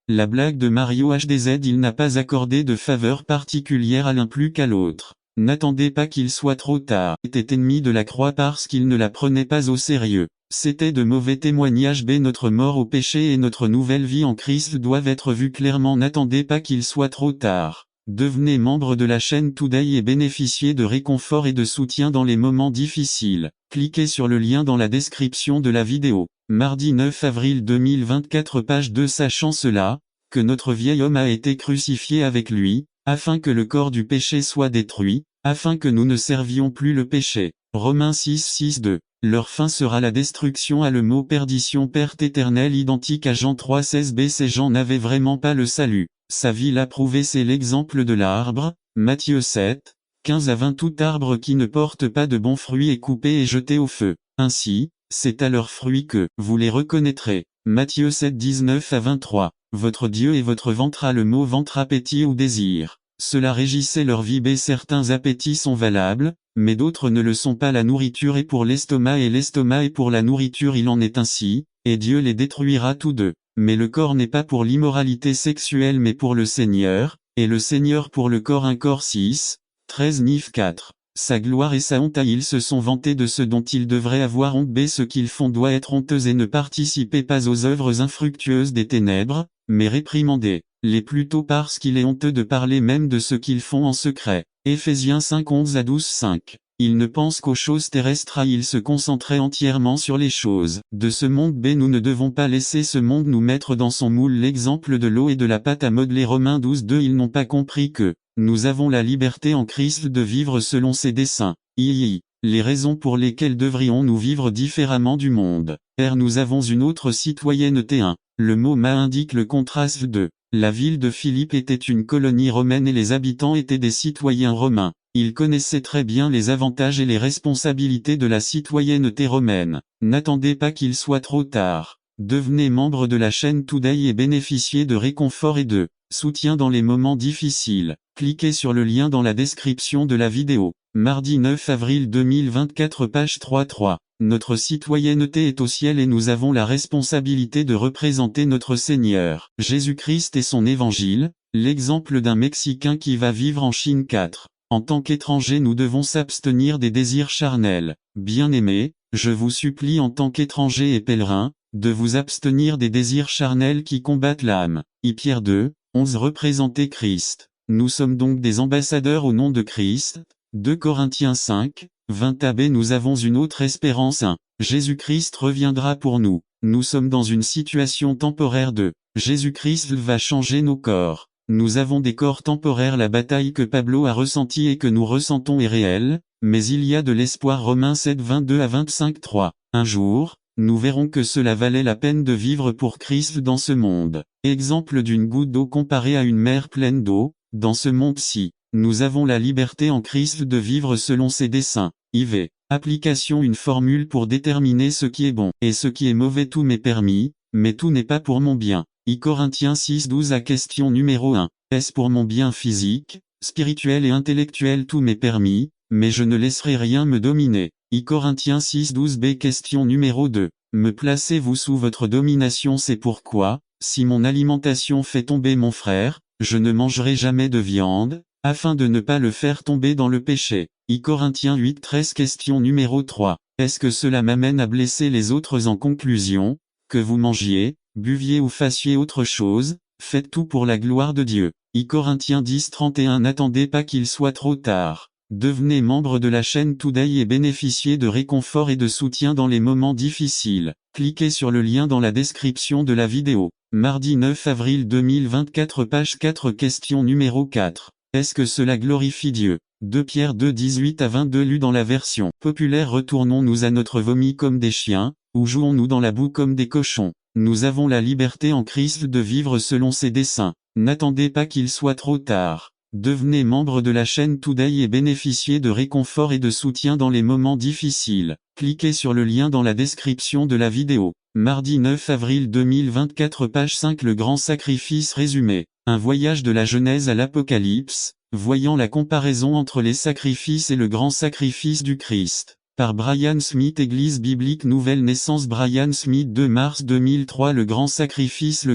La blague de Mario HDZ. Il n'a pas accordé de faveur particulière à l'un plus qu'à l'autre. N'attendez pas qu'il soit trop tard. Il était ennemi de la croix parce qu'il ne la prenait pas au sérieux. C'était de mauvais témoignages. B. Notre mort au péché et notre nouvelle vie en Christ doivent être vues clairement. N'attendez pas qu'il soit trop tard. Devenez membre de la chaîne Today et bénéficiez de réconfort et de soutien dans les moments difficiles. Cliquez sur le lien dans la description de la vidéo. Mardi 9 avril 2024, page 2. Sachant cela, que notre vieil homme a été crucifié avec lui, afin que le corps du péché soit détruit, afin que nous ne servions plus le péché. Romains 6:6-2. Leur fin sera la destruction. A le mot perdition, perte éternelle, identique à Jean 3:16. B. Ces gens n'avaient vraiment pas le salut. Sa vie l'a prouvé. C'est l'exemple de l'arbre. Matthieu 7, 15-20. Tout arbre qui ne porte pas de bons fruits est coupé et jeté au feu. Ainsi, c'est à leurs fruits que vous les reconnaîtrez. Matthieu 7, 19-23. Votre Dieu et votre ventre. A le mot ventre, appétit ou désir. Cela régissait leur vie. B. Certains appétits sont valables, mais d'autres ne le sont pas. La nourriture est pour l'estomac et l'estomac est pour la nourriture. Il en est ainsi, et Dieu les détruira tous deux. Mais le corps n'est pas pour l'immoralité sexuelle mais pour le Seigneur, et le Seigneur pour le corps. 1 Corps 6, 13 Nif 4. Sa gloire et sa honte. Ils se sont vantés de ce dont ils devraient avoir honte. B. Ce qu'ils font doit être honteux et ne participez pas aux œuvres infructueuses des ténèbres, mais réprimandez-les plutôt parce qu'il est honteux de parler même de ce qu'ils font en secret. Éphésiens 5, 11-12, 5. Ils ne pensent qu'aux choses terrestres. Ils se concentraient entièrement sur les choses de ce monde. B. Nous ne devons pas laisser ce monde nous mettre dans son moule. L'exemple de l'eau et de la pâte à modeler. Romains 12:2. Ils n'ont pas compris que nous avons la liberté en Christ de vivre selon ses desseins. Les raisons pour lesquelles devrions-nous vivre différemment du monde. Nous avons une autre citoyenneté. 1. Le mot ma indique le contraste de. La ville de Philippe était une colonie romaine et les habitants étaient des citoyens romains. Ils connaissaient très bien les avantages et les responsabilités de la citoyenneté romaine. N'attendez pas qu'il soit trop tard. Devenez membre de la chaîne Today et bénéficiez de réconfort et de soutien dans les moments difficiles. Cliquez sur le lien dans la description de la vidéo. Mardi 9 avril 2024, page 3.3. Notre citoyenneté est au ciel et nous avons la responsabilité de représenter notre Seigneur Jésus-Christ et son évangile. L'exemple d'un Mexicain qui va vivre en Chine. 4. En tant qu'étranger, nous devons s'abstenir des désirs charnels. Bien-aimés, je vous supplie en tant qu'étranger et pèlerin, de vous abstenir des désirs charnels qui combattent l'âme. Pierre 2, 11. Représenter Christ. Nous sommes donc des ambassadeurs au nom de Christ. 2 Corinthiens 5, 20 AB. Nous avons une autre espérance. 1. Jésus-Christ reviendra pour nous. Nous sommes dans une situation temporaire. 2. Jésus-Christ va changer nos corps. Nous avons des corps temporaires. La bataille que Pablo a ressentie et que nous ressentons est réelle, mais il y a de l'espoir. Romains 7, 22-25. 3. Un jour, nous verrons que cela valait la peine de vivre pour Christ dans ce monde. Exemple d'une goutte d'eau comparée à une mer pleine d'eau. Dans ce monde-ci, nous avons la liberté en Christ de vivre selon ses desseins. IV. Application. Une formule pour déterminer ce qui est bon et ce qui est mauvais. Tout m'est permis, mais tout n'est pas pour mon bien. Corinthiens 6, 12. À question numéro 1. Est-ce pour mon bien physique, spirituel et intellectuel tout m'est permis, mais je ne laisserai rien me dominer. Corinthiens 6:12b. Question numéro 2. Me placez-vous sous votre domination? C'est pourquoi, si mon alimentation fait tomber mon frère, je ne mangerai jamais de viande, afin de ne pas le faire tomber dans le péché. Corinthiens 8:13. Question numéro 3. Est-ce que cela m'amène à blesser les autres? En conclusion, que vous mangiez, buviez ou fassiez autre chose, faites tout pour la gloire de Dieu. Corinthiens 10:31. N'attendez pas qu'il soit trop tard. Devenez membre de la chaîne Today et bénéficiez de réconfort et de soutien dans les moments difficiles. Cliquez sur le lien dans la description de la vidéo. Mardi 9 avril 2024, page 4. Question numéro 4. Est-ce que cela glorifie Dieu? 2 Pierre 2:18-22 lu dans la version populaire. Retournons-nous à notre vomi comme des chiens, ou jouons-nous dans la boue comme des cochons? Nous avons la liberté en Christ de vivre selon ses desseins. N'attendez pas qu'il soit trop tard. Devenez membre de la chaîne Today et bénéficiez de réconfort et de soutien dans les moments difficiles. Cliquez sur le lien dans la description de la vidéo. Mardi 9 avril 2024, page 5. Le grand sacrifice résumé. Un voyage de la Genèse à l'Apocalypse, voyant la comparaison entre les sacrifices et le grand sacrifice du Christ. Par Brian Smith. Église biblique Nouvelle Naissance. Brian Smith, 2 mars 2003. Le grand sacrifice.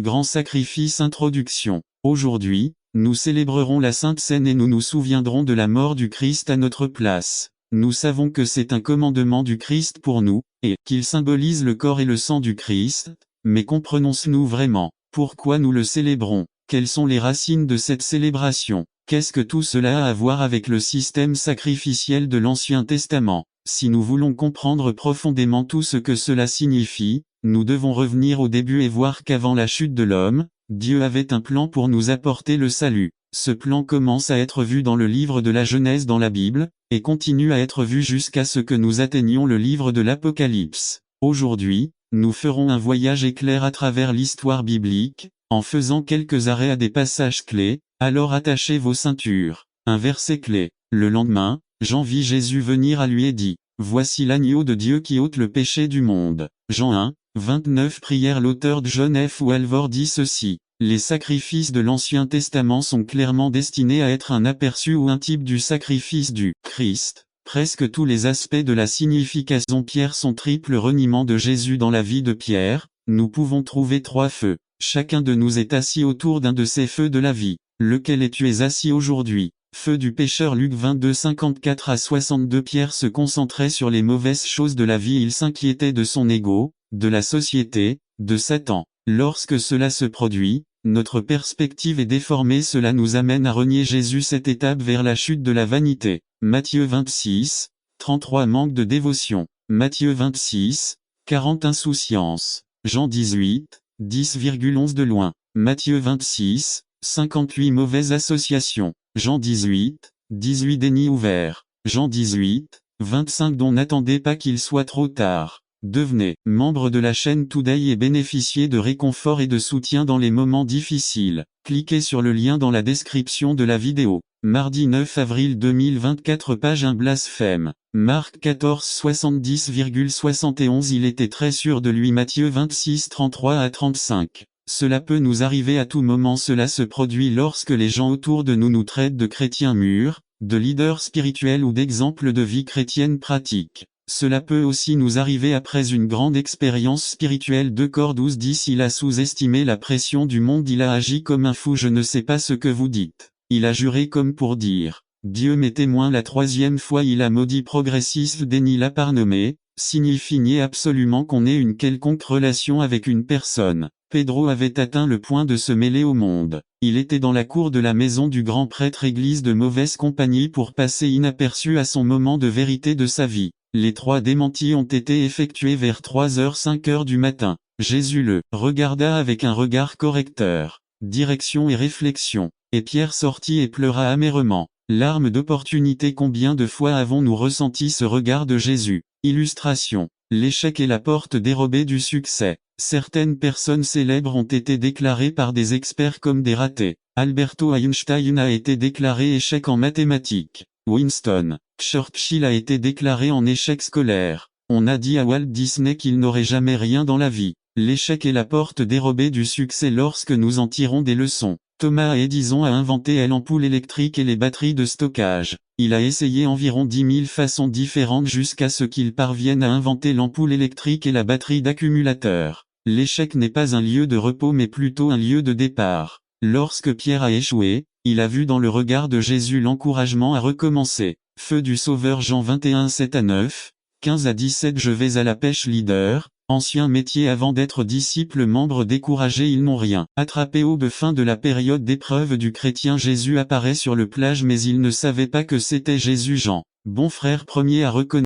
Introduction. Aujourd'hui, nous célébrerons la Sainte Seine et nous nous souviendrons de la mort du Christ à notre place. Nous savons que c'est un commandement du Christ pour nous, et qu'il symbolise le corps et le sang du Christ, mais comprenons-nous vraiment pourquoi nous le célébrons? Quelles sont les racines de cette célébration? Qu'est-ce que tout cela a à voir avec le système sacrificiel de l'Ancien Testament? Si nous voulons comprendre profondément tout ce que cela signifie, nous devons revenir au début et voir qu'avant la chute de l'homme, Dieu avait un plan pour nous apporter le salut. Ce plan commence à être vu dans le livre de la Genèse dans la Bible, et continue à être vu jusqu'à ce que nous atteignions le livre de l'Apocalypse. Aujourd'hui, nous ferons un voyage éclair à travers l'histoire biblique, en faisant quelques arrêts à des passages clés. Alors attachez vos ceintures. Un verset clé. Le lendemain, Jean vit Jésus venir à lui et dit: Voici l'agneau de Dieu qui ôte le péché du monde. Jean 1:29. Prière. L'auteur John F. Walvoord dit ceci: les sacrifices de l'Ancien Testament sont clairement destinés à être un aperçu ou un type du sacrifice du Christ. Presque tous les aspects de la signification Pierre son triple reniement de Jésus dans la vie de Pierre. Nous pouvons trouver 3 feux. Chacun de nous est assis autour d'un de ces feux de la vie. Lequel es-tu assis aujourd'hui? Feu du pécheur. Luc 22:54-62. Pierre se concentrait sur les mauvaises choses de la vie. Il s'inquiétait de son ego, de la société, de Satan. Lorsque cela se produit, notre perspective est déformée. Cela nous amène à renier Jésus. Cette étape vers la chute de la vanité. Matthieu 26:33. Manque de dévotion. Matthieu 26:40. Insouciance. Jean 18:10,11. De loin. Matthieu 26:58. Mauvaise association. Jean 18:18. Déni ouvert. Jean 18:25. Dont n'attendez pas qu'il soit trop tard. Devenez membre de la chaîne Today et bénéficiez de réconfort et de soutien dans les moments difficiles. Cliquez sur le lien dans la description de la vidéo. Mardi 9 avril 2024, page 1. Blasphème. Marc 14:70,71. Il était très sûr de lui. Matthieu 26:33-35. Cela peut nous arriver à tout moment. Cela se produit lorsque les gens autour de nous nous traitent de chrétiens mûrs, de leaders spirituels ou d'exemples de vie chrétienne pratique. Cela peut aussi nous arriver après une grande expérience spirituelle. 2 Cor 12:10. Il a sous-estimé la pression du monde. Il a agi comme un fou. Je ne sais pas ce que vous dites. Il a juré comme pour dire: Dieu m'est témoin. La 3e fois il a maudit. Progressiste. Déni. La parnomée signifie nier absolument qu'on ait une quelconque relation avec une personne. Pedro avait atteint le point de se mêler au monde. Il était dans la cour de la maison du grand prêtre. Église de mauvaise compagnie pour passer inaperçu à son moment de vérité de sa vie. Les 3 démentis ont été effectués vers 3h-5h du matin. Jésus le regarda avec un regard correcteur. Direction et réflexion. Et Pierre sortit et pleura amèrement. Larmes d'opportunité. Combien de fois avons-nous ressenti ce regard de Jésus? Illustration. L'échec est la porte dérobée du succès. Certaines personnes célèbres ont été déclarées par des experts comme des ratés. Alberto Einstein a été déclaré échec en mathématiques. Winston Churchill a été déclaré en échec scolaire. On a dit à Walt Disney qu'il n'aurait jamais rien dans la vie. L'échec est la porte dérobée du succès lorsque nous en tirons des leçons. Thomas Edison a inventé l'ampoule électrique et les batteries de stockage. Il a essayé environ 10 000 façons différentes jusqu'à ce qu'il parvienne à inventer l'ampoule électrique et la batterie d'accumulateur. L'échec n'est pas un lieu de repos mais plutôt un lieu de départ. Lorsque Pierre a échoué, il a vu dans le regard de Jésus l'encouragement à recommencer. Feu du Sauveur Jean 21 7-9, 15-17. Je vais à la pêche leader. Ancien métier avant d'être disciple, membre découragé, ils n'ont rien attrapé. Aube, fin de la période d'épreuve du chrétien. Jésus apparaît sur le plage mais il ne savait pas que c'était Jésus. Jean, bon frère premier à reconnaître